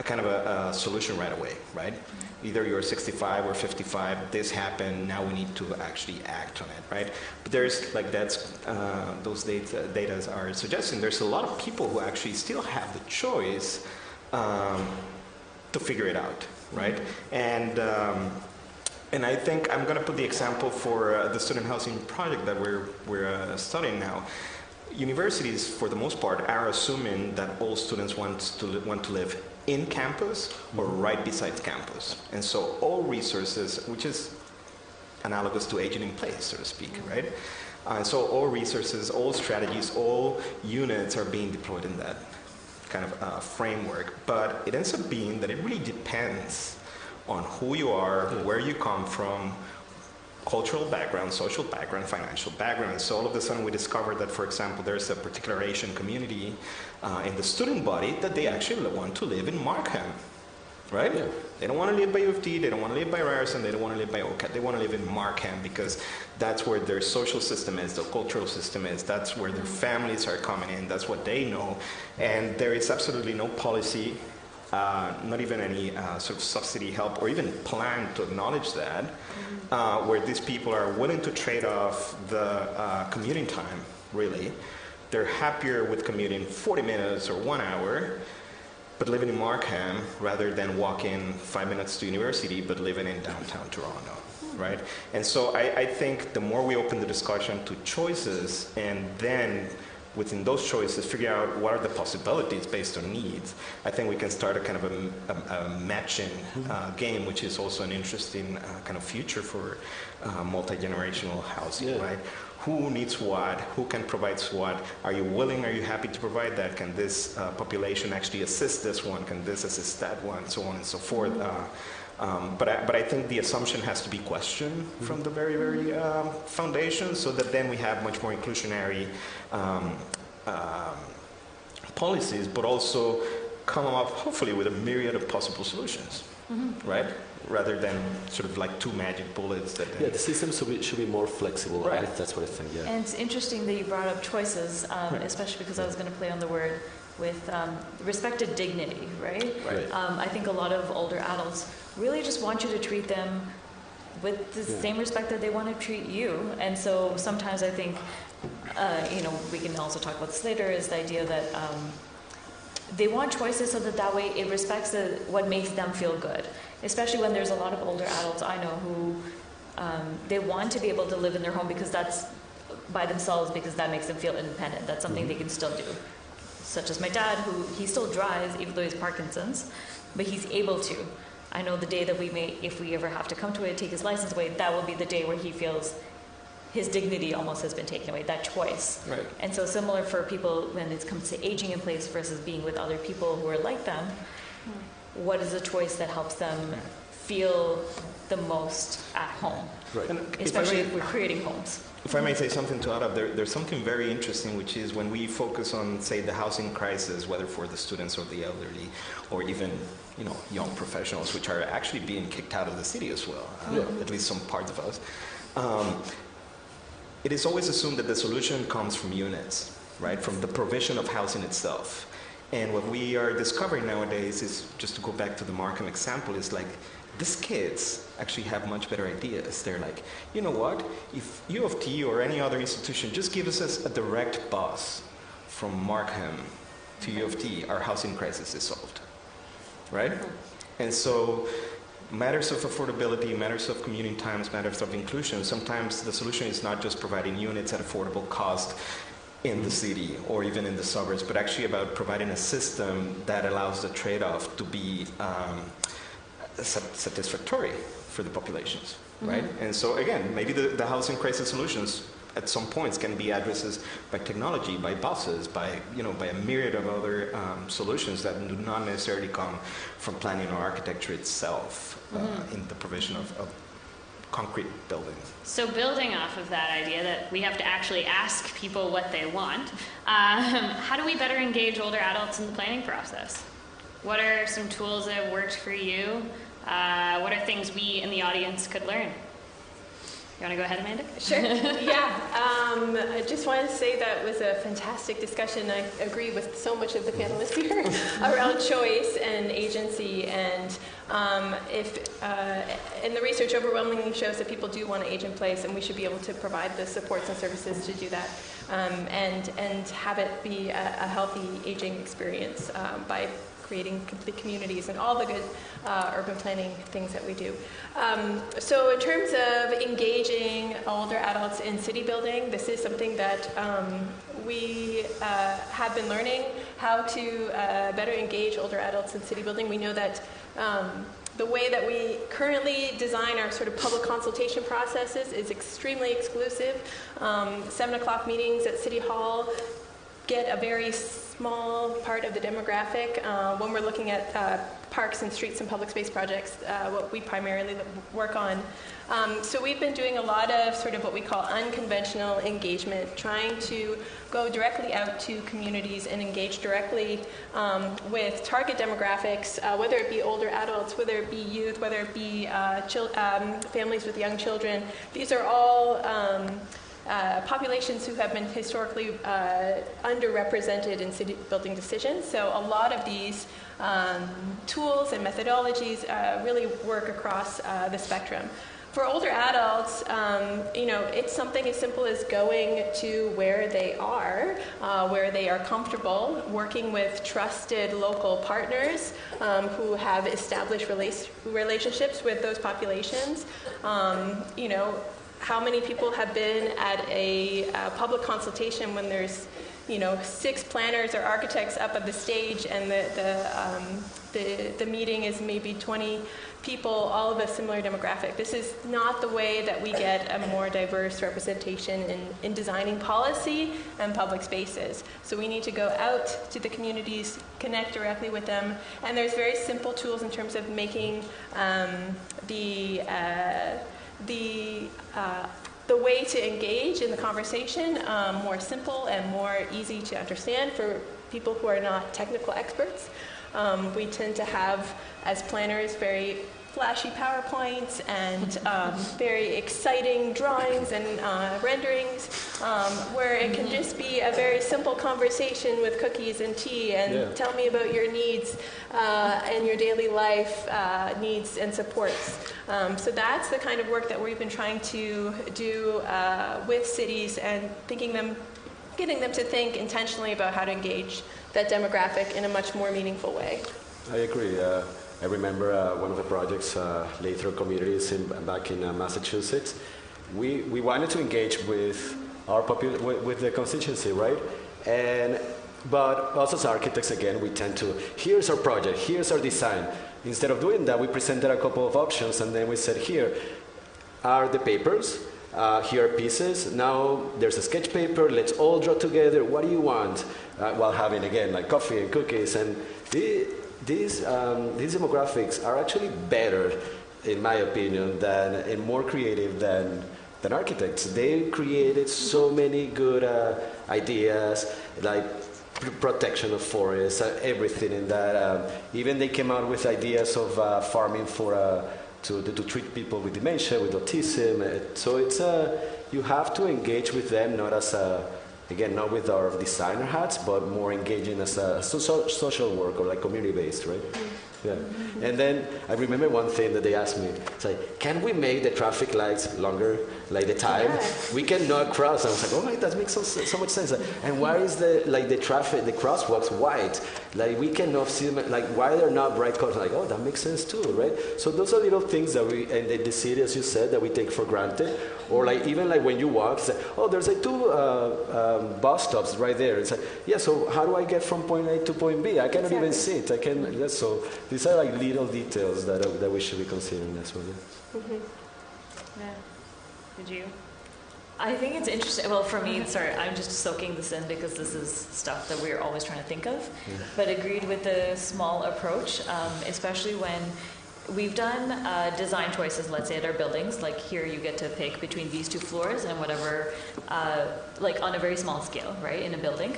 kind of a solution right away, right? Either you're 65 or 55, this happened, now we need to actually act on it, right? But there's, like those data are suggesting, there's a lot of people who actually still have the choice to figure it out, right? And I think I'm going to put the example for the student housing project that we're studying now. Universities, for the most part, are assuming that all students want to live in campus or right beside campus. And so all resources, which is analogous to aging in place, so to speak, right? So all resources, all strategies, all units are being deployed in that kind of framework. But it ends up being that it really depends on who you are, where you come from, cultural background, social background, financial background. And so all of a sudden we discovered that, for example, there's a particular Asian community in the student body that they actually want to live in Markham, right? Yeah. They don't want to live by U of T, they don't want to live by Ryerson, they don't want to live by OCAD, they want to live in Markham because that's where their social system is, their cultural system is, that's where their families are coming in, that's what they know. And there is absolutely no policy, not even any sort of subsidy help or even plan to acknowledge that, where these people are willing to trade off the commuting time, really. They're happier with commuting 40 minutes or 1 hour, but living in Markham rather than walking 5 minutes to university, but living in downtown Toronto, right? And so I think the more we open the discussion to choices and then within those choices, figure out what are the possibilities based on needs. I think we can start a kind of a matching game, which is also an interesting kind of future for multi-generational housing, right? Who needs what? Who can provide what? Are you willing? Are you happy to provide that? Can this population actually assist this one? Can this assist that one? So on and so forth. But I think the assumption has to be questioned from the very, very foundation so that then we have much more inclusionary policies, but also come up hopefully with a myriad of possible solutions, right? Rather than sort of like two magic bullets that... the system should be more flexible, right? That's what I think, yeah. And it's interesting that you brought up choices, especially because I was going to play on the word with respect to dignity, right? I think a lot of older adults really just want you to treat them with the same respect that they want to treat you. And so sometimes I think, we can also talk about this later, is the idea that they want choices so that way it respects what makes them feel good. Especially when there's a lot of older adults I know who they want to be able to live in their home because that's by themselves, because that makes them feel independent. That's something they can still do. Such as my dad, who he still drives, even though he's Parkinson's, but he's able to. I know the day that if we ever have to come to it, take his license away, that will be the day where he feels his dignity almost has been taken away, that choice. Right. And so similar for people when it comes to aging in place versus being with other people who are like them, what is a choice that helps them feel the most at home? Right. And especially if we're creating homes. If I may say something to add up, there's something very interesting, which is when we focus on, say, the housing crisis, whether for the students or the elderly, or even, young professionals, which are actually being kicked out of the city as well, at least some parts of us. It is always assumed that the solution comes from units, right? From the provision of housing itself. And what we are discovering nowadays is, just to go back to the Markham example, is like, these kids actually have much better ideas. They're like, you know what? If U of T or any other institution just gives us a direct bus from Markham to U of T, our housing crisis is solved, right? And so matters of affordability, matters of commuting times, matters of inclusion, sometimes the solution is not just providing units at affordable cost in the city or even in the suburbs, but actually about providing a system that allows the trade-off to be satisfactory for the populations, right? And so again, maybe the housing crisis solutions at some points can be addressed by technology, by buses, by a myriad of other solutions that do not necessarily come from planning or architecture itself in the provision of concrete buildings. So building off of that idea that we have to actually ask people what they want, how do we better engage older adults in the planning process? What are some tools that have worked for you? What are things we in the audience could learn? You want to go ahead, Amanda? Sure. Yeah. I just wanted to say that was a fantastic discussion. I agree with so much of the panelists here around choice and agency. And and the research overwhelmingly shows that people do want to age in place, and we should be able to provide the supports and services to do that, and have it be a healthy aging experience by creating the communities and all the good urban planning things that we do. So in terms of engaging older adults in city building, this is something that we have been learning how to better engage older adults in city building. We know that the way that we currently design our sort of public consultation processes is extremely exclusive. 7 o'clock meetings at City Hall get a very small part of the demographic. When we're looking at parks and streets and public space projects, what we primarily work on. So we've been doing a lot of sort of what we call unconventional engagement, trying to go directly out to communities and engage directly with target demographics, whether it be older adults, whether it be youth, whether it be families with young children. These are all populations who have been historically underrepresented in city building decisions. So a lot of these tools and methodologies really work across the spectrum. For older adults, it's something as simple as going to where they are comfortable, working with trusted local partners who have established relationships with those populations. How many people have been at a public consultation when there's 6 planners or architects up at the stage, and the meeting is maybe 20 people, all of a similar demographic. This is not the way that we get a more diverse representation in designing policy and public spaces. So we need to go out to the communities, connect directly with them, and there's very simple tools in terms of making the way to engage in the conversation more simple and more easy to understand for people who are not technical experts. We tend to have, as planners, very flashy PowerPoints and very exciting drawings and renderings, where it can just be a very simple conversation with cookies and tea and tell me about your needs and your daily life needs and supports. So that's the kind of work that we've been trying to do with cities and getting them to think intentionally about how to engage that demographic in a much more meaningful way. I agree. I remember one of the projects, Lathrop Communities back in Massachusetts. We wanted to engage with our with the constituency, right? But also as architects, again, we tend to, here's our project, here's our design. Instead of doing that, we presented a couple of options, and then we said, here are the papers, here are pieces. Now there's a sketch paper, let's all draw together. What do you want? While having, again, like coffee and cookies. And these demographics are actually better, in my opinion, and more creative than architects. They created so many good ideas, like protection of forests, everything in that. Even they came out with ideas of farming to treat people with dementia, with autism. So it's you have to engage with them, not as again, not with our designer hats, but more engaging as a social work or like community-based, right? Yeah. And then I remember one thing that they asked me. It's like, can we make the traffic lights longer, like the time? Yeah. We cannot cross. I was like, oh my, that makes so much sense. And why is the crosswalks white? Like we cannot see them. Like why they're not bright colors? Like, oh, that makes sense too, right? So those are little things that we, and the city, as you said, that we take for granted. Or like even like when you walk, it's like, oh, there's like 2 bus stops right there. It's like, yeah. So how do I get from point A to point B? I cannot even see it. I can. Yeah, so these are like little details that we should be considering as well. Mm-hmm. Yeah. Did you? I think it's interesting. Well, for me, sorry, I'm just soaking this in because this is stuff that we're always trying to think of. Yeah. But agreed with the small approach, especially when we've done design choices, let's say at our buildings, like here you get to pick between these 2 floors and whatever, like on a very small scale, right, in a building.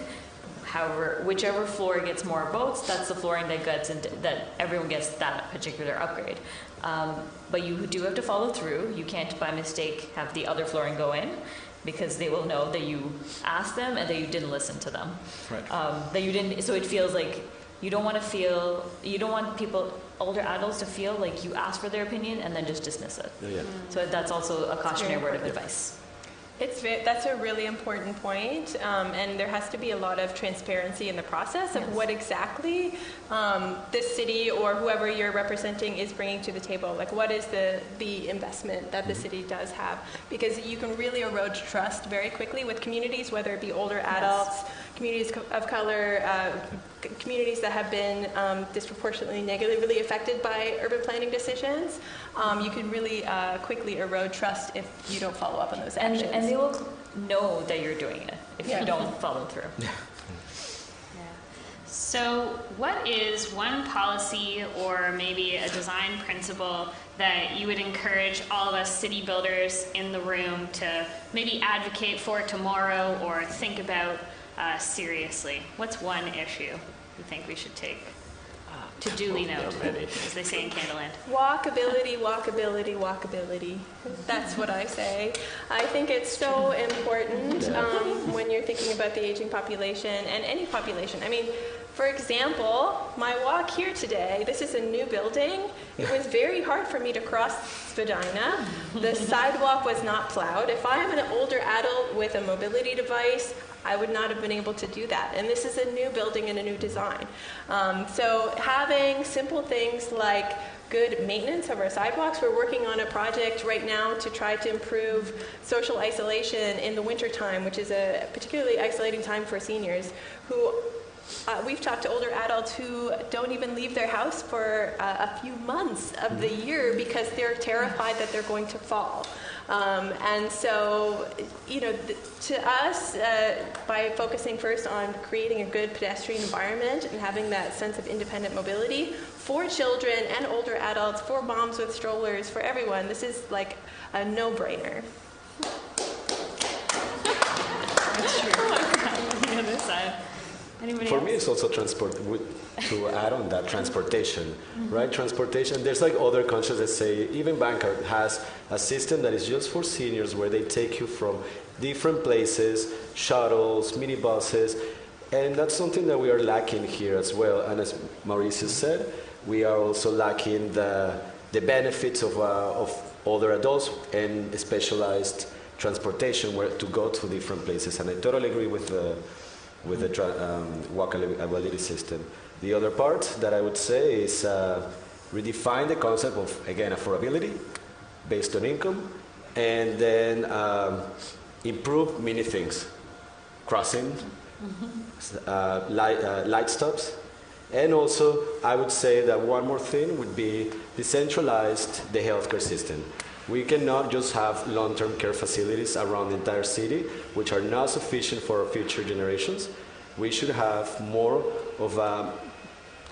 However, whichever floor gets more votes, that's the flooring that that everyone gets that particular upgrade. But you do have to follow through. You can't, by mistake, have the other flooring go in, because they will know that you asked them and that you didn't listen to them. Right. That you didn't. So it feels like you don't want people, older adults, to feel like you ask for their opinion and then just dismiss it. Yeah. So that's also a cautionary word of advice. That's a really important point, and there has to be a lot of transparency in the process of what exactly this city or whoever you're representing is bringing to the table. Like, what is the investment that the city does have? Because you can really erode trust very quickly with communities, whether it be older adults, communities of color, communities that have been disproportionately negatively affected by urban planning decisions. You can really quickly erode trust if you don't follow up on those actions. And they will know that you're doing it if you don't follow through. So what is one policy or maybe a design principle that you would encourage all of us city builders in the room to maybe advocate for tomorrow or think about seriously? What's one issue you think we should take to duly note, as they say in Candleland? Walkability, walkability, walkability. That's what I say. I think it's so important when you're thinking about the aging population and any population. I mean, for example, my walk here today, this is a new building. It was very hard for me to cross Spadina. The sidewalk was not plowed. If I am an older adult with a mobility device, I would not have been able to do that. And this is a new building and a new design. So having simple things like good maintenance of our sidewalks. We're working on a project right now to try to improve social isolation in the wintertime, which is a particularly isolating time for seniors who we've talked to older adults who don't even leave their house for a few months of the year because they're terrified that they're going to fall. And so, to us, by focusing first on creating a good pedestrian environment and having that sense of independent mobility for children and older adults, for moms with strollers, for everyone, this is like a no-brainer. That's true. On the other side. Anybody For else? me, it's also to add on that, transportation, right? Transportation, there's like other countries that say, even Bangkok has a system that is just for seniors where they take you from different places, shuttles, minibuses, and that's something that we are lacking here as well. And as Mauricio said, we are also lacking the benefits of older adults and specialized transportation where to go to different places. And I totally agree with the walkability system. The other part that I would say is redefine the concept of, again, affordability based on income, and then improve many things. Crossing, light stops, and also I would say that one more thing would be decentralize the healthcare system. We cannot just have long-term care facilities around the entire city, which are not sufficient for our future generations. We should have more of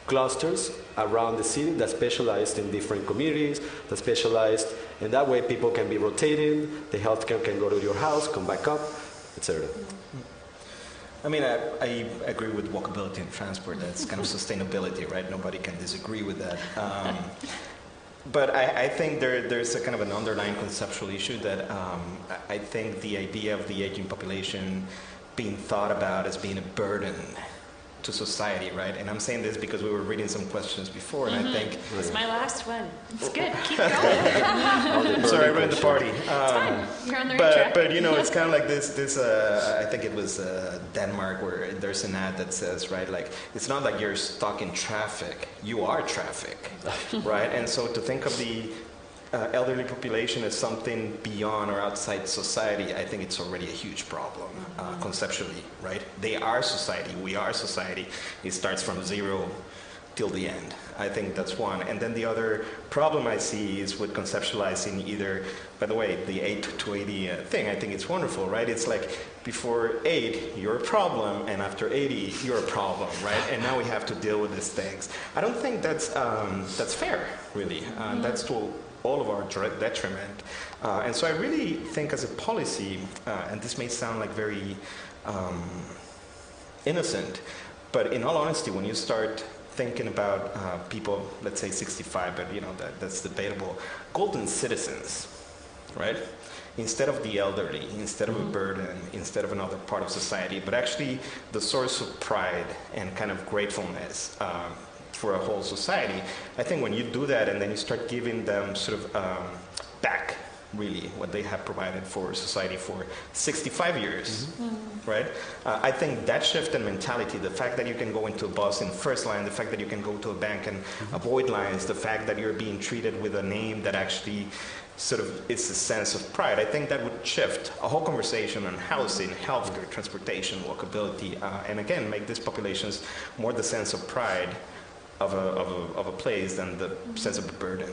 clusters around the city that specialized in different communities, that specialized, and that way people can be rotating, the healthcare can go to your house, come back up, etc. I mean, I agree with walkability and transport. That's kind of sustainability, right? Nobody can disagree with that. But I think there's a kind of an underlying conceptual issue that I think the idea of the aging population being thought about as being a burden to society, right? And I'm saying this because we were reading some questions before, and I think... It's my last one. It's good. Keep going. Sorry, I ruined the party. It's fine. You're on the right track. But it's kind of like this I think it was Denmark, where there's an ad that says, right, like, it's not like you're stuck in traffic. You are traffic, right? And so to think of the elderly population as something beyond or outside society, I think it's already a huge problem, conceptually, right? They are society, we are society. It starts from zero till the end. I think that's one. And then the other problem I see is with conceptualizing either, by the way, the 8 to 80 thing, I think it's wonderful, right? It's like before 8, you're a problem, and after 80, you're a problem, right? And now we have to deal with these things. I don't think that's fair, really. That's to all of our detriment. And so I really think as a policy, and this may sound like very innocent, but in all honesty, when you start thinking about people, let's say 65, but that's debatable, golden citizens, right? Instead of the elderly, instead of a burden, instead of another part of society, but actually the source of pride and kind of gratefulness for a whole society. I think when you do that and then you start giving them sort of back, really, what they have provided for society for 65 years, right? I think that shift in mentality, the fact that you can go into a bus in first line, the fact that you can go to a bank and avoid lines, the fact that you're being treated with a name that actually sort of is a sense of pride, I think that would shift a whole conversation on housing, healthcare, transportation, walkability, and again, make these populations more the sense of pride of a place than the sense of a burden,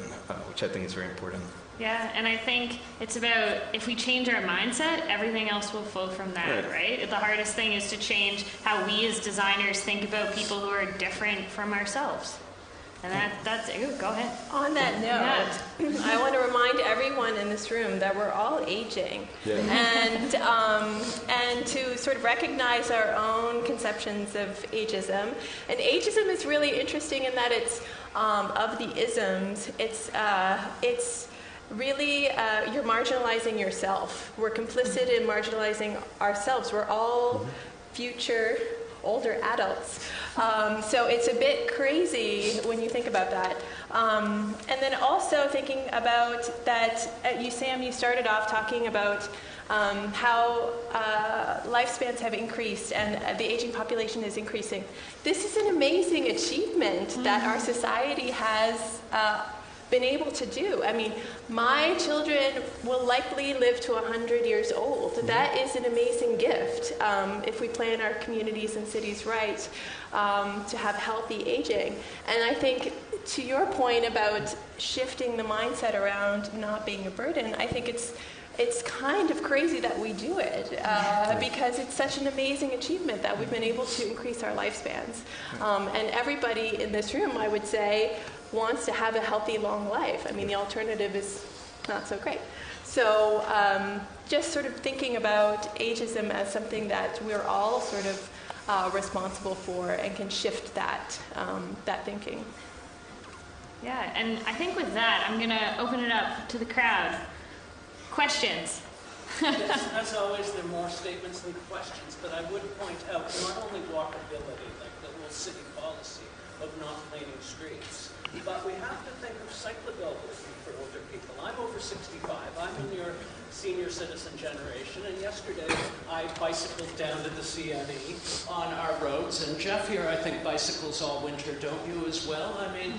which I think is very important. Yeah, and I think it's about, if we change our mindset, everything else will flow from that, right? The hardest thing is to change how we as designers think about people who are different from ourselves. And that's it. Go ahead. On that note, I want to remind everyone in this room that we're all aging, and to sort of recognize our own conceptions of ageism. And ageism is really interesting in that it's of the isms. It's really you're marginalizing yourself. We're complicit in marginalizing ourselves. We're all future older adults. So it's a bit crazy when you think about that. And then also thinking about that, Sam, you started off talking about how lifespans have increased and the aging population is increasing. This is an amazing achievement that our society has been able to do. I mean, my children will likely live to 100 years old. That is an amazing gift if we plan our communities and cities right to have healthy aging. And I think to your point about shifting the mindset around not being a burden, I think it's kind of crazy that we do it because it's such an amazing achievement that we've been able to increase our lifespans. And everybody in this room, I would say, wants to have a healthy, long life. I mean, the alternative is not so great. So just sort of thinking about ageism as something that we're all sort of responsible for and can shift that thinking. Yeah, and I think with that, I'm going to open it up to the crowd. Questions? Yes, as always, there are more statements than questions, but I would point out not only walkability, like the whole city policy of not cleaning streets, but we have to think of cyclability for older people. I'm over 65. I'm in your senior citizen generation, and yesterday I bicycled down to the CNE on our roads, and Jeff here, I think, bicycles all winter, don't you as well? I mean,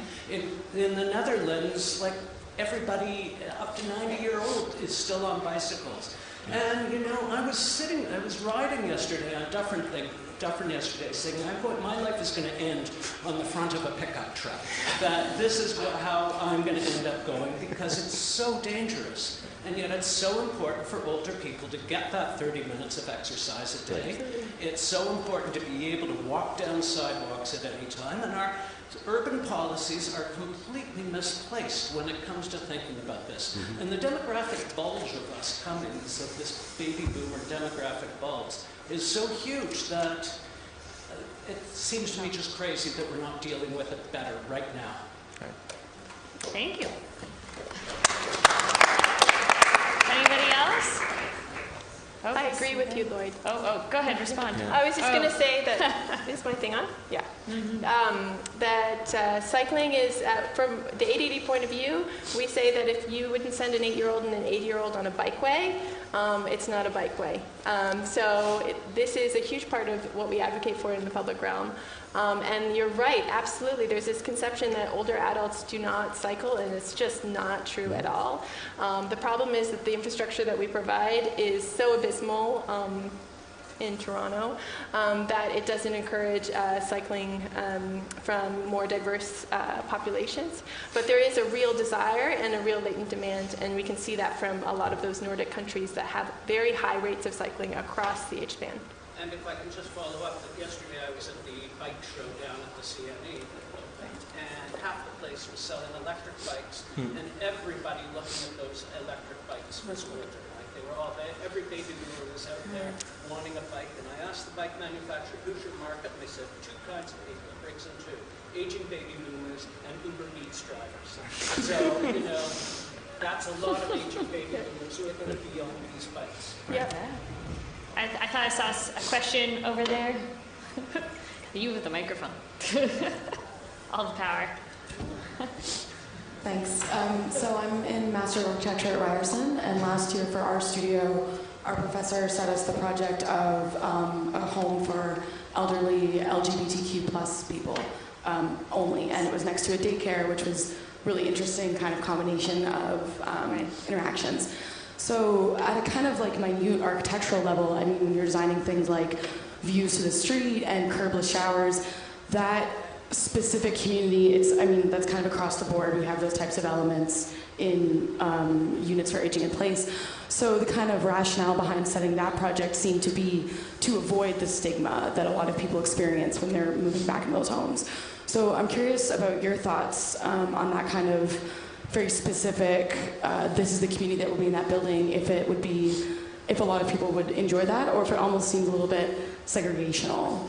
in the Netherlands, like, everybody up to 90-year-old is still on bicycles. And, I was riding yesterday on Dufferin yesterday, saying, my life is going to end on the front of a pickup truck. That this is how I'm going to end up going, because it's so dangerous. And yet it's so important for older people to get that 30 minutes of exercise a day. It's so important to be able to walk down sidewalks at any time. And our urban policies are completely misplaced when it comes to thinking about this. And the demographic bulge of us coming, of this baby boomer demographic bulge, is so huge that it seems to me just crazy that we're not dealing with it better right now. Thank you. Anybody else? Oh, I agree with you, Lloyd. Go ahead, respond. I was just going to say that, is my thing on? Yeah. That cycling is, from the ADD point of view, we say that if you wouldn't send an 8-year-old and an 80-year-old on a bikeway, it's not a bikeway. This is a huge part of what we advocate for in the public realm. And you're right, absolutely. There's this conception that older adults do not cycle, and it's just not true at all. The problem is that the infrastructure that we provide is so abysmal in Toronto, that it doesn't encourage cycling from more diverse populations. But there is a real desire and a real latent demand, and we can see that from a lot of those Nordic countries that have very high rates of cycling across the age span. And if I can just follow up, that yesterday I was at the bike show down at the CNE, and half the place was selling electric bikes, and everybody looking at those electric bikes was older. Like they were all, every baby boomer was out there wanting a bike, and I asked the bike manufacturer, who's your market? And they said, two kinds of people, it breaks in two, aging baby boomers and Uber Eats drivers. So, you know, that's a lot of aging baby boomers who are going to be on these bikes. Yeah. I thought I saw a question over there. You with the microphone. All the power. Thanks. So I'm in Master of Architecture at Ryerson, and last year for our studio, our professor set us the project of a home for elderly LGBTQ plus people only, and it was next to a daycare, which was really interesting kind of combination of interactions. So at a kind of like minute architectural level, I mean, when you're designing things like views to the street and curbless showers, that specific community, that's kind of across the board. We have those types of elements in units for aging in place. So the kind of rationale behind setting that project seemed to be to avoid the stigma that a lot of people experience when they're moving back in those homes. So I'm curious about your thoughts on that kind of very specific, this is the community that will be in that building, if a lot of people would enjoy that, or if it almost seems a little bit segregational.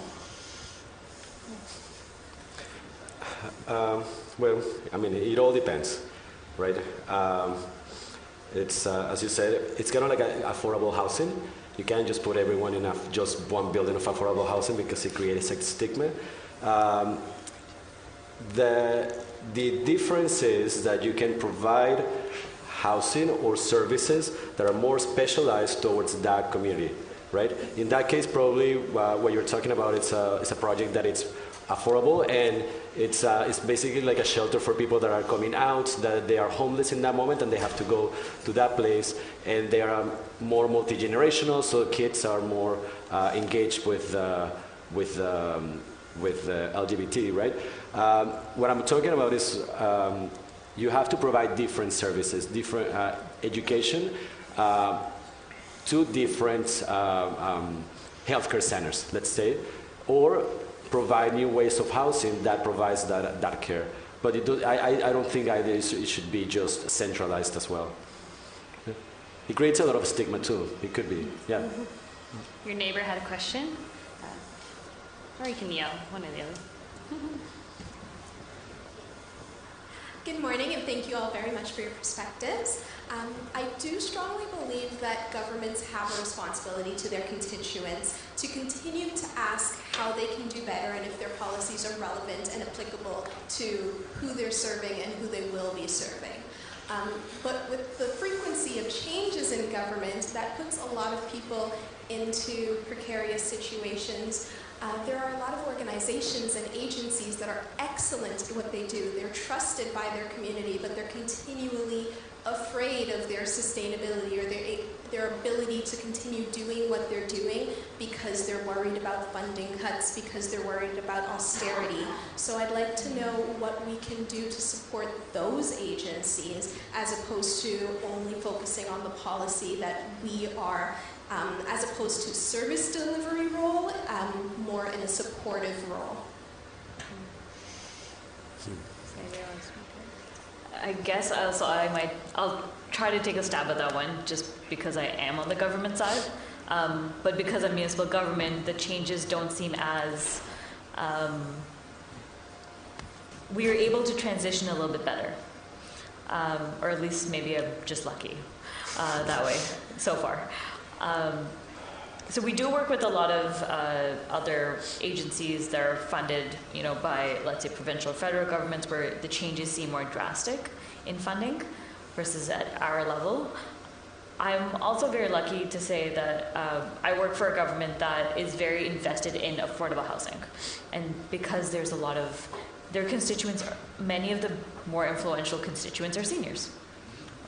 Well, I mean, it all depends, right? It's, as you said, it's kind of like affordable housing. You can't just put everyone in just one building of affordable housing because it creates a stigma. The difference is that you can provide housing or services that are more specialized towards that community, right? In that case, probably what you're talking about is a project that it's affordable, and it's basically like a shelter for people that are coming out, that they are homeless in that moment and they have to go to that place, and they are more multi-generational, so kids are more engaged with LGBT, right? What I'm talking about is you have to provide different services, different education to different healthcare centers, let's say, or provide new ways of housing that provides that care. But I don't think either it should be just centralized as well. It creates a lot of stigma too. It could be, yeah. Your neighbor had a question? Or you can yell, one or the other. Good morning, and thank you all very much for your perspectives. I do strongly believe that governments have a responsibility to their constituents to continue to ask how they can do better and if their policies are relevant and applicable to who they're serving and who they will be serving. But with the frequency of changes in government, that puts a lot of people into precarious situations. There are a lot of organizations and agencies that are excellent at what they do. They're trusted by their community, but they're continually afraid of their sustainability or their ability to continue doing what they're doing because they're worried about funding cuts, because they're worried about austerity. So I'd like to know what we can do to support those agencies as opposed to only focusing on the policy that we are as opposed to service delivery role, more in a supportive role. I guess I'll try to take a stab at that one just because I am on the government side. But because of municipal government, the changes don't seem as, we are able to transition a little bit better. Or at least maybe I'm just lucky that way so far. So we do work with a lot of other agencies that are funded, by, let's say, provincial or federal governments, where the changes seem more drastic in funding versus at our level. I'm also very lucky to say that I work for a government that is very invested in affordable housing, and because there's a lot of their constituents, many of the more influential constituents are seniors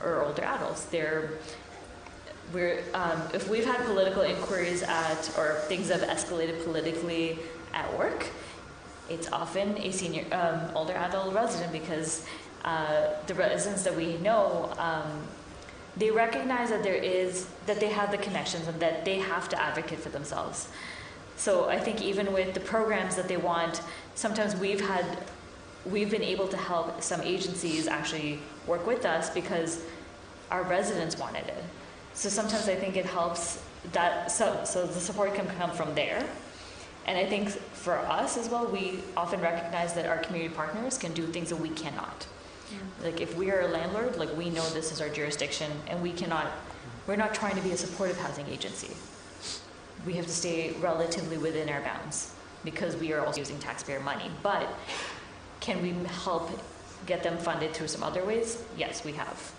or older adults. if we've had political inquiries or things have escalated politically at work, it's often a senior, older adult resident, because the residents that we know, they recognize that that they have the connections and that they have to advocate for themselves. So I think even with the programs that they want, sometimes we've been able to help some agencies actually work with us because our residents wanted it. So sometimes I think it helps that, so the support can come from there. And I think for us as well, we often recognize that our community partners can do things that we cannot. Like if we are a landlord, like we know this is our jurisdiction, and we're not trying to be a supportive housing agency. We have to stay relatively within our bounds because we are also using taxpayer money. But can we help get them funded through some other ways? Yes, we have.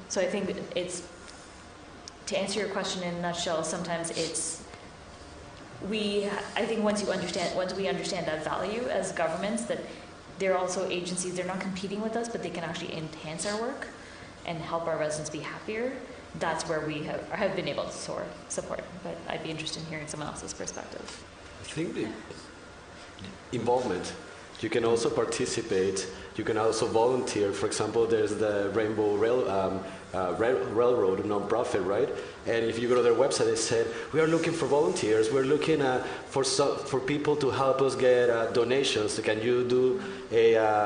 So I think to answer your question in a nutshell, sometimes I think once we understand that value as governments, that they're also agencies, they're not competing with us, but they can actually enhance our work and help our residents be happier. That's where we have been able to support. But I'd be interested in hearing someone else's perspective. I think the involvement. You can also participate. You can also volunteer. For example, there's the Rainbow Railroad nonprofit, right? And if you go to their website, they said, we are looking for volunteers. We're looking for people to help us get donations. So can you do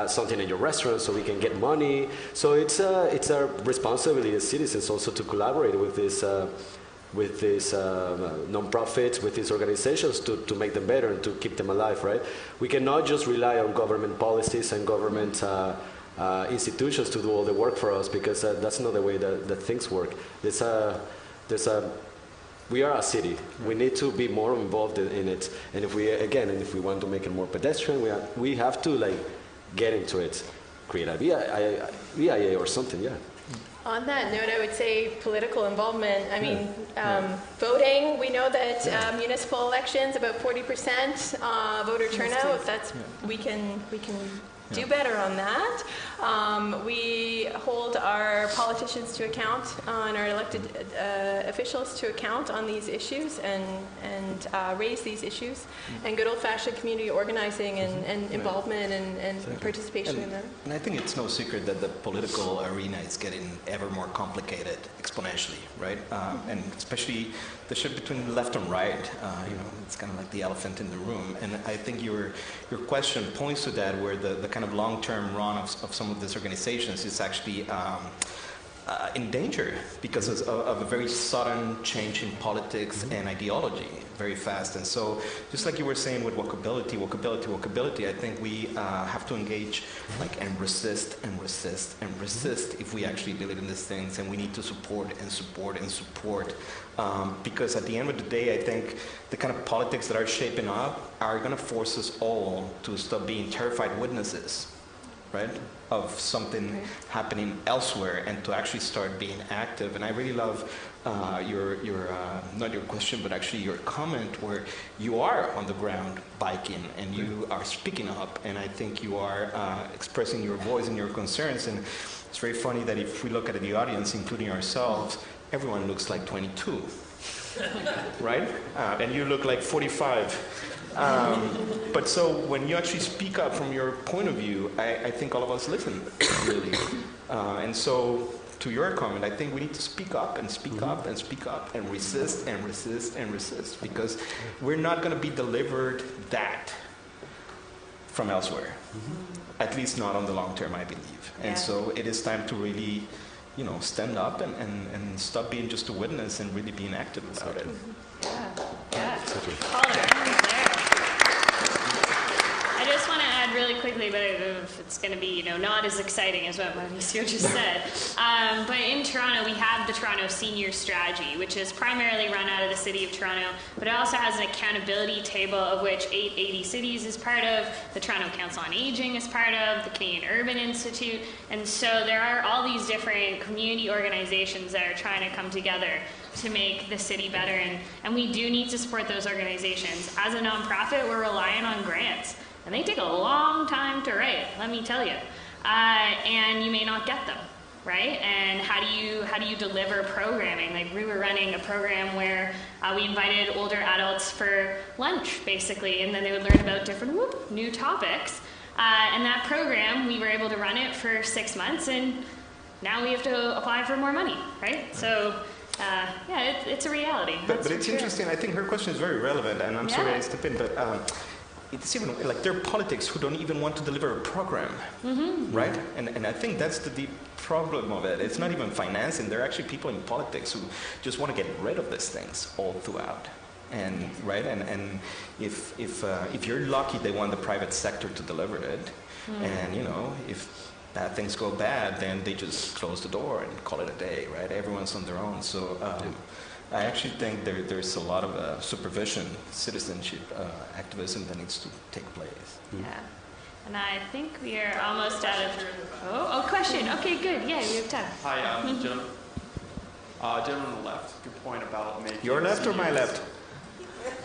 something in your restaurant so we can get money? So it's our responsibility as citizens also to collaborate with these nonprofits, with these organizations to make them better and to keep them alive, right? We cannot just rely on government policies and government institutions to do all the work for us, because that's not the way that things work. We are a city. We need to be more involved in it. And if we want to make it more pedestrian, we have to get into it, create a VIA or something, yeah. On that note, I would say political involvement. I mean, voting. We know that municipal elections, about 40% voter turnout. We can do better on that. We hold our politicians to account, and our elected officials to account on these issues, and raise these issues. And good old-fashioned community organizing and involvement and participation in them. And I think it's no secret that the political arena is getting ever more complicated exponentially, right? And especially the shift between left and right, it's kind of like the elephant in the room. And I think your question points to that, where the kind of long-term run of some of these organizations is actually in danger because of a very sudden change in politics and ideology very fast. And so just like you were saying with walkability, I think we have to engage and resist if we actually believe in these things, and we need to support because at the end of the day, I think the kind of politics that are shaping up are going to force us all to stop being terrified witnesses, right, of something happening elsewhere, and to actually start being active. And I really love your not your question, but actually your comment, where you are on the ground biking and you are speaking up, and I think you are expressing your voice and your concerns. And it's very funny that if we look at the audience, including ourselves, everyone looks like 22, right? And you look like 45. But so when you actually speak up from your point of view, I think all of us listen, really. And so to your comment, I think we need to speak up and speak up and speak up and resist, because we're not going to be delivered that from elsewhere, at least not on the long term, I believe. And so it is time to really, stand up and stop being just a witness and really being active about it. I just want to add really quickly, but it's going to be, not as exciting as what Mauricio just said. But in Toronto, we have the Toronto Senior Strategy, which is primarily run out of the City of Toronto, but it also has an accountability table of which 880 Cities is part of, the Toronto Council on Aging is part of, the Canadian Urban Institute, and so there are all these different community organizations that are trying to come together to make the city better, and we do need to support those organizations. As a nonprofit, we're relying on grants. And they take a long time to write, let me tell you. And you may not get them. right? And how do you deliver programming? Like we were running a program where we invited older adults for lunch, basically, and then they would learn about different new topics. And that program, we were able to run it for 6 months, and now we have to apply for more money, right? So, yeah, it's a reality. But it's interesting. I think her question is very relevant, and I'm sorry I stepped in, but it's even like there are politics who don't even want to deliver a program, right? And I think that's the deep problem of it. It's not even financing. There are actually people in politics who just want to get rid of these things all throughout. And right, and if you're lucky, they want the private sector to deliver it, and if bad things go bad, then they just close the door and call it a day, right? Everyone's on their own. So I actually think there's a lot of supervision, citizenship, activism that needs to take place. Yeah, and I think we are almost out of. Question. Okay, good. Yeah, we have time. Hi, gentleman. Gentleman on the left. Good point about making. Your left or my left?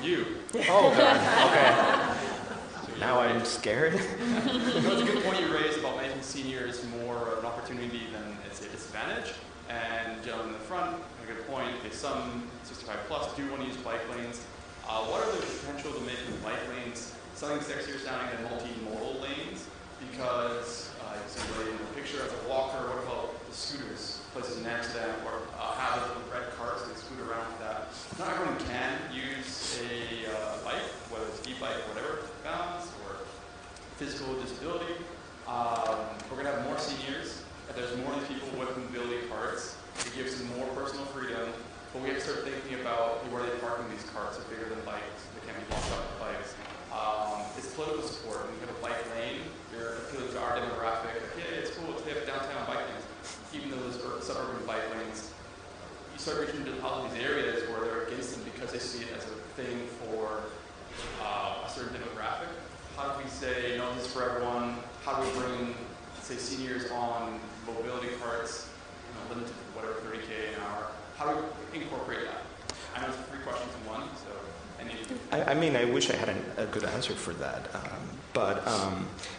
You. Oh, God. Okay. Now I'm scared. It's a good point you raised about making seniors more of an opportunity than it's a disadvantage. And gentlemen in the front, a good point. If some 65 plus do want to use bike lanes, what are the potential to make the bike lanes something sexier sounding than multimodal lanes? Because somebody in the picture as a walker, what about the scooters, places next to them, or have the red carts that scoot around with that? Not everyone can use a bike, whether it's e-bike or whatever, balance or physical disability. We're going to have more seniors. There's more people with mobility carts. It gives them more personal freedom. But we have to start thinking about where they parking these carts are bigger than bikes. They can't be blocked up with bikes. It's political support. When you have a bike lane, you're appealing to our demographic. Like, yeah, it's cool. They have downtown bike lanes. Even though those are suburban bike lanes, you start reaching into all these areas where they're against them because they see it as a thing for a certain demographic. How do we say, no, this is for everyone? How do we bring, say, seniors on mobility carts, limited to whatever, 30K an hour? How do we incorporate that? I know it's 3 questions in one, so I need to... I mean, I wish I had a good answer for that. But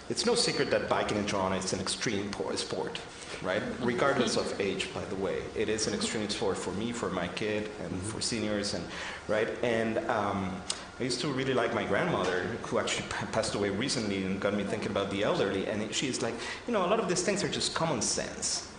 it's no secret that biking in Toronto is an extreme sport, right? Regardless of age, by the way. It is an extreme sport for me, for my kid, and for seniors, and right? And I used to really like my grandmother, who actually passed away recently and got me thinking about the elderly. And she's like, a lot of these things are just common sense,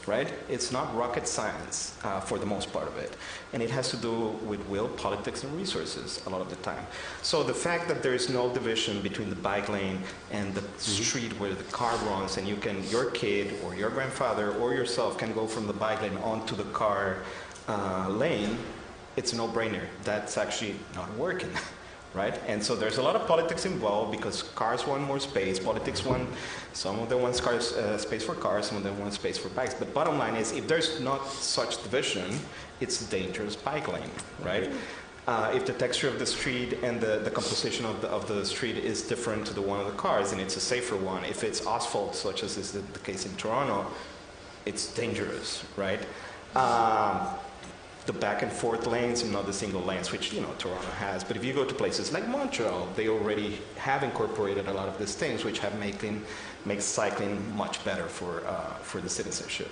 right? It's not rocket science for the most part of it. And it has to do with will, politics, and resources a lot of the time. So the fact that there is no division between the bike lane and the street where the car runs, and your kid or your grandfather or yourself can go from the bike lane onto the car lane, it's a no-brainer. That's actually not working. Right? And so there's a lot of politics involved because cars want more space, politics want, some of them want space for cars, some of them want space for bikes. But bottom line is, if there's not such division, it's a dangerous bike lane, right? If the texture of the street and the composition of the street is different to the one of the cars, and it's a safer one. If it's asphalt, such as is the case in Toronto, it's dangerous, right? The back and forth lanes and not the single lanes, which Toronto has. But if you go to places like Montreal, they already have incorporated a lot of these things, which have makes cycling much better for the citizenship.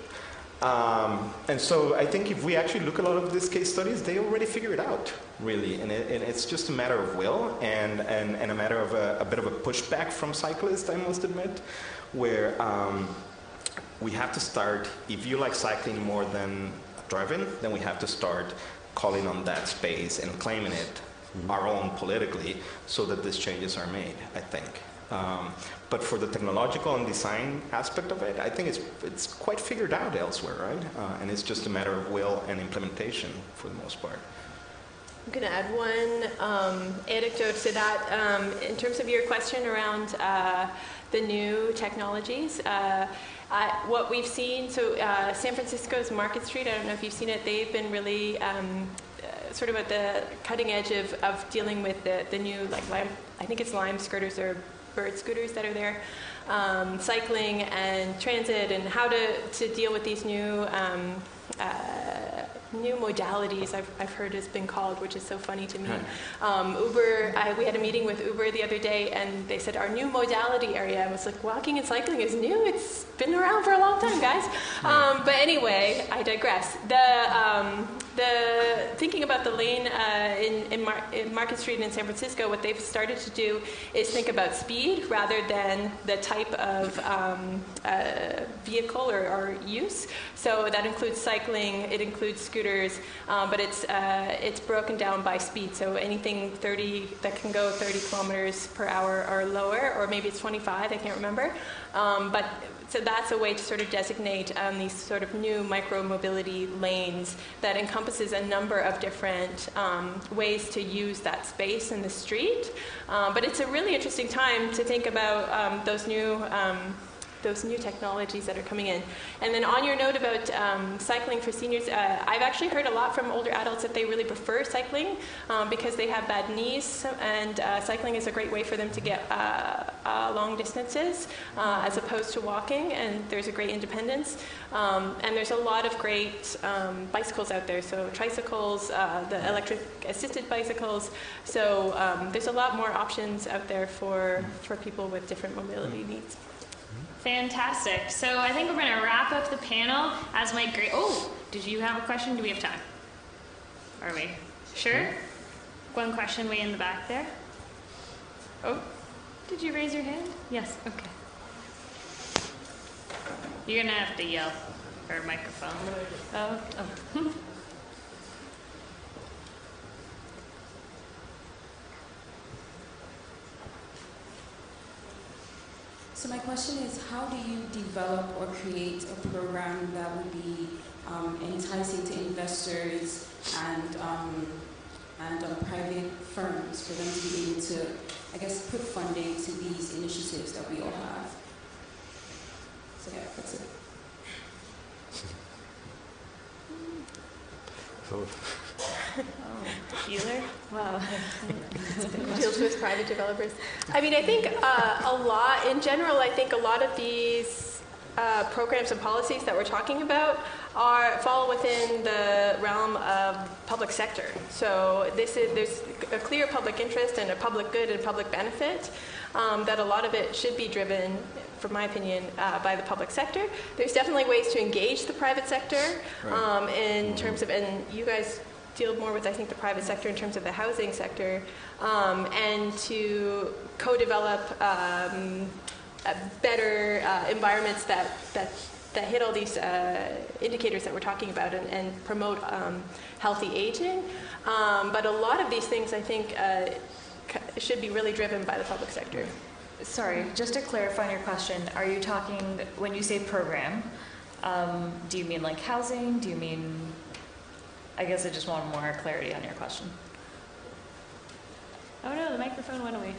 And so I think if we actually look at a lot of these case studies, they already figure it out, really. And it's just a matter of will and a matter of a bit of a pushback from cyclists, I must admit, where we have to start, if you like cycling more than driving, then we have to start calling on that space and claiming it our own politically so that these changes are made, I think. But for the technological and design aspect of it, I think it's quite figured out elsewhere, right? And it's just a matter of will and implementation for the most part. I'm going to add one anecdote to that. In terms of your question around the new technologies, what we've seen, so San Francisco's Market Street, I don't know if you've seen it, they've been really sort of at the cutting edge of dealing with the new, like I think it's lime scooters or bird scooters that are there, cycling and transit, and how to deal with these new new modalities I've heard has been called, which is so funny to me. Uber, we had a meeting with Uber the other day, and they said our new modality area. I was like, walking and cycling is new. It's been around for a long time, guys. But anyway, I digress. The thinking about the lane in Market Street in San Francisco, what they've started to do is think about speed rather than the type of vehicle or use. So that includes cycling, it includes scooters, but it's broken down by speed. So anything 30 that can go 30 kilometers per hour or lower, or maybe it's 25, I can't remember. So that's a way to sort of designate these sort of new micro-mobility lanes that encompasses a number of different ways to use that space in the street. But it's a really interesting time to think about those new technologies that are coming in. And then on your note about cycling for seniors, I've actually heard a lot from older adults that they really prefer cycling because they have bad knees, and cycling is a great way for them to get long distances as opposed to walking, and there's a great independence. And there's a lot of great bicycles out there, so tricycles, the electric assisted bicycles. So there's a lot more options out there for people with different mobility needs. Fantastic. So I think we're going to wrap up the panel as my great... Oh, did you have a question? Do we have time? Are we? Sure? One question way in the back there. Oh, did you raise your hand? Yes, okay. You're going to have to yell for a microphone. Oh. So my question is, how do you develop or create a program that would be enticing to investors and private firms for them to be able to, I guess, put funding to these initiatives that we all have? So yeah, that's it. Healer? Wow. Deals with private developers. I mean, I think in general, I think a lot of these programs and policies that we're talking about fall within the realm of public sector. So there's a clear public interest and a public good and public benefit that a lot of it should be driven, from my opinion, by the public sector. There's definitely ways to engage the private sector in terms of, and you guys deal more with, I think, the private sector in terms of the housing sector, and to co-develop better environments that hit all these indicators that we're talking about and promote healthy aging. But a lot of these things, I think, should be really driven by the public sector. Sorry, just to clarify on your question, are you talking, when you say program, do you mean like housing? Do you mean, I guess I just want more clarity on your question. Oh no, the microphone went away.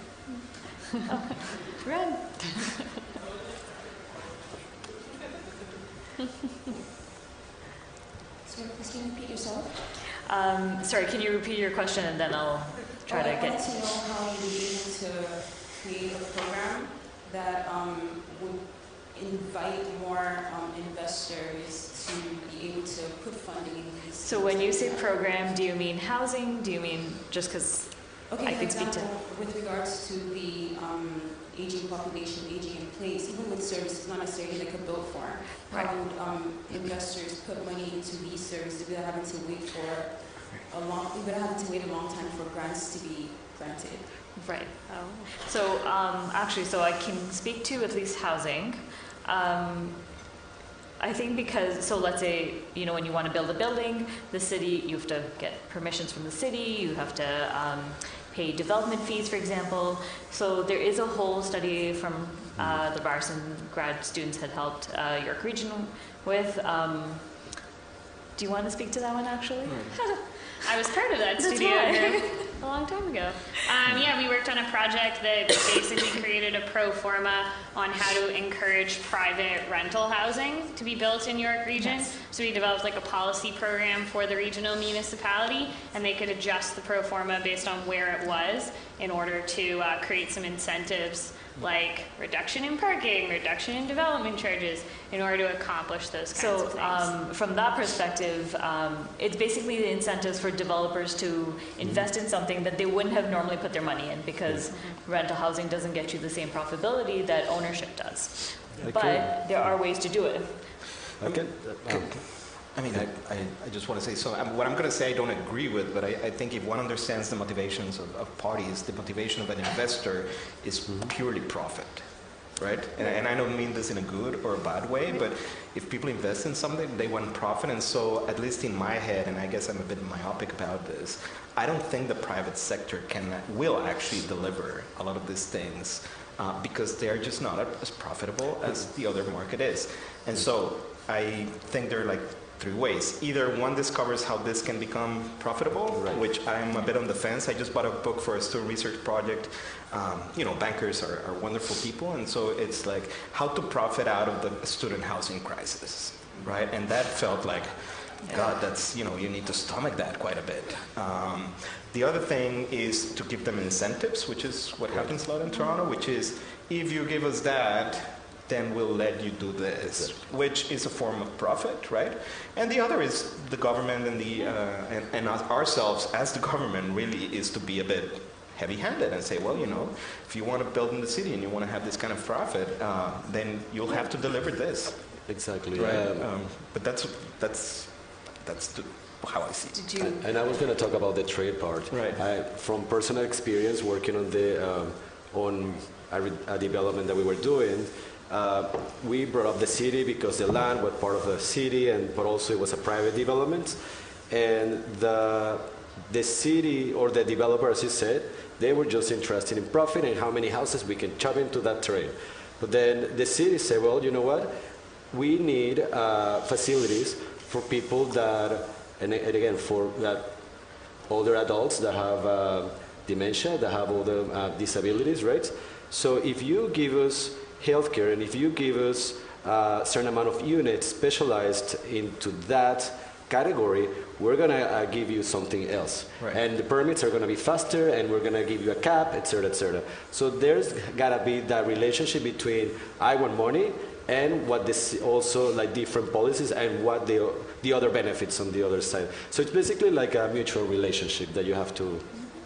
Oh, run. So please can you repeat yourself? Sorry, can you repeat your question and then I'll try to get... I wanted to know how you would be able to create a program that would invite more investors to be able to put funding in these. So when you say program, do you mean housing? Do you mean just because I can speak to... with regards to the aging population, aging in place, even with services, not necessarily like a built form, right. How would investors put money into these services without having to wait a long time for grants to be granted? Right. Oh. So actually, so I can speak to at least housing. I think because, so let's say, you know, when you want to build a building, the city, you have to get permissions from the city, you have to pay development fees, for example. So there is a whole study from the Ryerson grad students had helped York Region with. Do you want to speak to that one, actually? I was part of that studio group a long time ago. Yeah, we worked on a project that basically created a pro forma on how to encourage private rental housing to be built in York Region. Yes. So we developed like a policy program for the regional municipality, and they could adjust the pro forma based on where it was in order to create some incentives like reduction in parking, reduction in development charges, in order to accomplish those kinds of things. From that perspective, it's basically the incentives for developers to invest in something that they wouldn't have normally put their money in, because rental housing doesn't get you the same profitability that ownership does. But there are ways to do it. Okay. I just want to say, so what I'm going to say I don't agree with, but I think if one understands the motivations of parties, the motivation of an investor is purely profit, right? And I don't mean this in a good or a bad way, but if people invest in something, they want profit. And so, at least in my head, and I guess I'm a bit myopic about this, I don't think the private sector will actually deliver a lot of these things because they are just not as profitable as the other market is. And so, I think they're like three ways. Either one discovers how this can become profitable, which I'm a bit on the fence. I just bought a book for a student research project. Bankers are wonderful people, and so it's like how to profit out of the student housing crisis, right? And that felt like, God, that's, you need to stomach that quite a bit. The other thing is to give them incentives, which is what happens a lot in Toronto, which is if you give us that, then we'll let you do this, which is a form of profit, right? And the other is the government and ourselves as the government really is to be a bit heavy-handed and say, well, if you want to build in the city and you want to have this kind of profit, then you'll have to deliver this. Exactly. Right? But that's how I see it. And I was going to talk about the trade part. Right. From personal experience working on a development that we were doing, we brought up the city because the land was part of the city, but also it was a private development. And the city or the developer, as you said, they were just interested in profit and how many houses we can chop into that terrain. But then the city said, well, you know what? We need facilities for people that, and again, for that older adults that have dementia, that have other disabilities, right? So if you give us healthcare, and if you give us a certain amount of units specialized into that category, we're going to give you something else. Right. And the permits are going to be faster, and we're going to give you a cap, et cetera, et cetera. So there's got to be that relationship between I want money and what this also like different policies and what the other benefits on the other side. So it's basically like a mutual relationship that you have to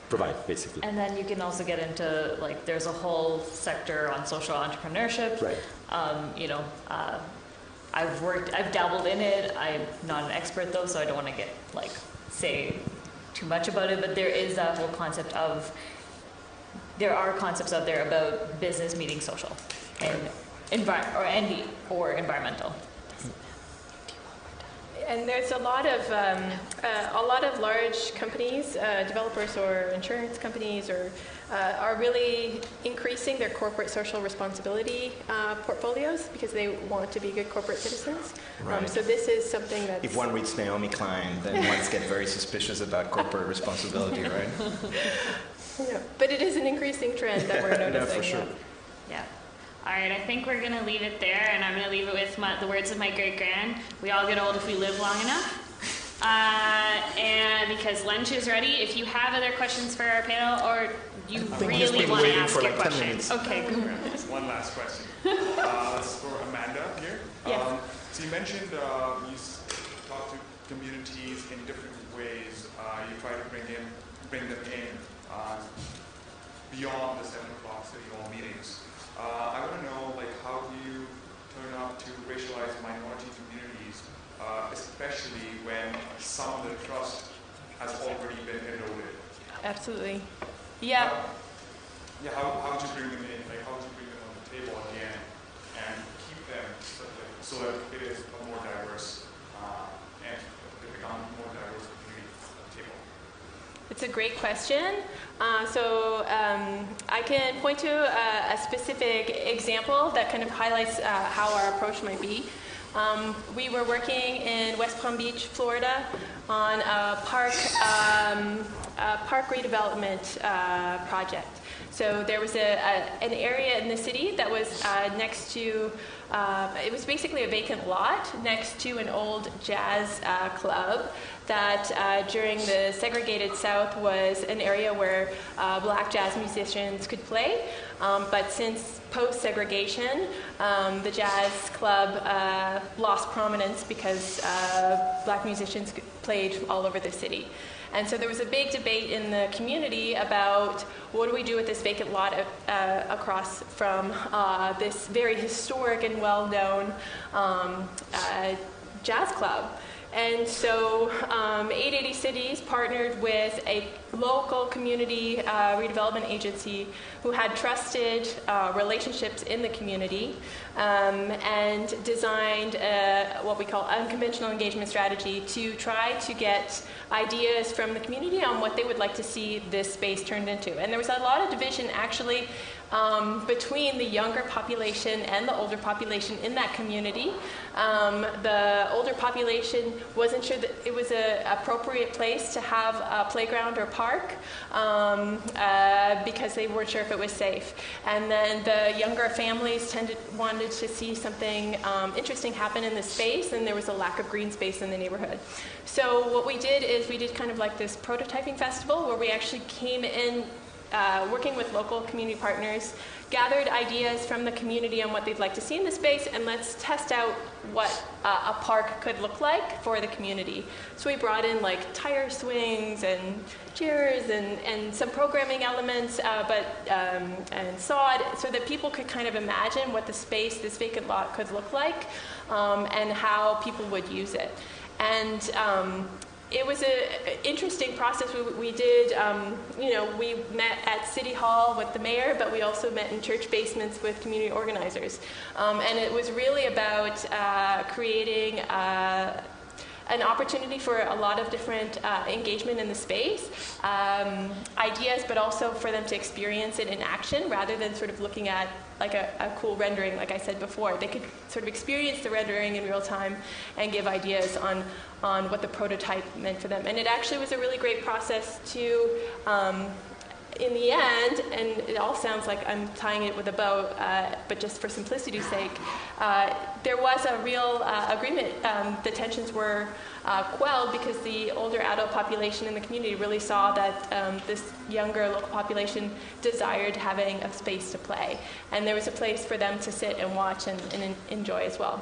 provide, basically. And then you can also get into, there's a whole sector on social entrepreneurship. Right. I've dabbled in it. I'm not an expert though, so I don't want to get, say too much about it, but there is that whole concept of, there are concepts out there about business meeting social and environmental. And there's a lot of large companies, developers or insurance companies, are really increasing their corporate social responsibility portfolios because they want to be good corporate citizens. Right. So this is something that. If one reads Naomi Klein, then one's get very suspicious about corporate responsibility, right? Yeah, but it is an increasing trend that we're noticing. Yeah, for sure. Yeah. All right, I think we're going to leave it there, and I'm going to leave it with the words of my great-grand. We all get old if we live long enough. And because lunch is ready, if you have other questions for our panel, or you really want to ask your questions. Okay, go. One last question. This is for Amanda here. Yes. So you mentioned you talk to communities in different ways. You try to bring them in beyond the 7 o'clock city hall meetings. I want to know, how do you turn up to racialized minority communities, especially when some of the trust has already been eroded? Absolutely. Yeah. How would you bring them in? How would you bring them on the table again and keep them so that it is a more diverse and they become a more diverse community on the table? It's a great question. I can point to a specific example that kind of highlights how our approach might be. We were working in West Palm Beach, Florida, on a park redevelopment project. So there was an area in the city that was next to, it was basically a vacant lot next to an old jazz club that during the segregated South was an area where black jazz musicians could play. But since post-segregation, the jazz club lost prominence because black musicians played all over the city. And so there was a big debate in the community about what do we do with this vacant lot across from this very historic and well-known jazz club. And so 880 Cities partnered with a local community redevelopment agency who had trusted relationships in the community and designed what we call unconventional engagement strategy to try to get ideas from the community on what they would like to see this space turned into. And there was a lot of division actually between the younger population and the older population in that community. The older population wasn't sure that it was an appropriate place to have a playground or park because they weren't sure if it was safe. And then the younger families wanted to see something interesting happen in the space, and there was a lack of green space in the neighborhood. So what we did is we did kind of like this prototyping festival where we actually came in working with local community partners, gathered ideas from the community on what they'd like to see in the space, and let's test out what a park could look like for the community. So we brought in like tire swings and chairs and some programming elements, and sod, so that people could kind of imagine what the space, this vacant lot, could look like, and how people would use it. And it was an interesting process. We did, we met at City Hall with the mayor, but we also met in church basements with community organizers. And it was really about creating an opportunity for a lot of different engagement in the space, ideas, but also for them to experience it in action rather than sort of looking at like a cool rendering, like I said before. They could sort of experience the rendering in real time and give ideas on what the prototype meant for them. And it actually was a really great process to, in the end, and it all sounds like I'm tying it with a bow, but just for simplicity's sake, there was a real agreement. The tensions were quelled because the older adult population in the community really saw that this younger local population desired having a space to play. And there was a place for them to sit and watch and enjoy as well.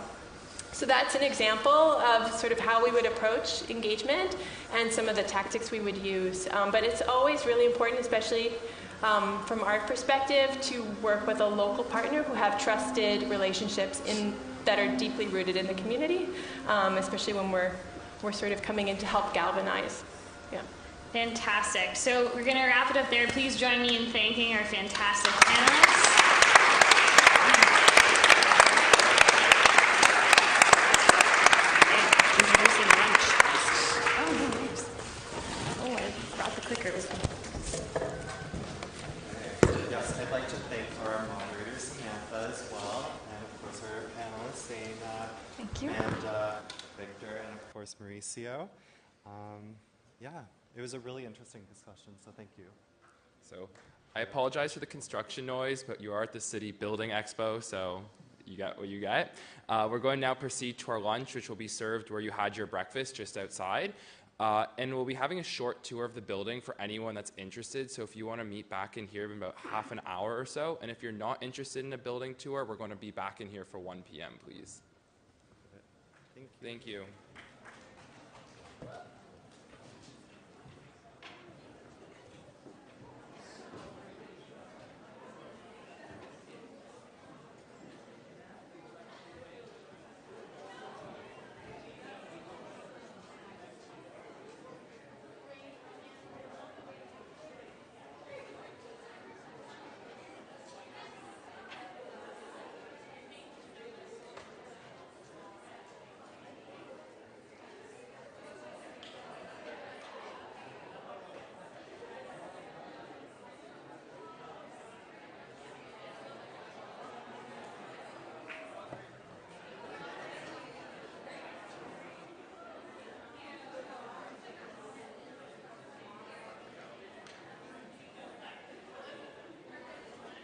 So that's an example of sort of how we would approach engagement and some of the tactics we would use. But it's always really important, especially from our perspective, to work with a local partner who have trusted relationships that are deeply rooted in the community, especially when we're sort of coming in to help galvanize. Yeah. Fantastic. So we're going to wrap it up there. Please join me in thanking our fantastic panelists. Yes, I'd like to thank our moderator, Samantha, as well, and of course our panelists, Dana, Thank you. and Victor, and of course Mauricio. Yeah, it was a really interesting discussion, so thank you. So I apologize for the construction noise, but you are at the City Building Expo, so you got what you got. We're going to now proceed to our lunch, which will be served where you had your breakfast, just outside. And we'll be having a short tour of the building for anyone that's interested. So if you want to meet back in here in about half an hour or so, and if you're not interested in a building tour, we're going to be back in here for 1 p.m., please. Thank you. Thank you.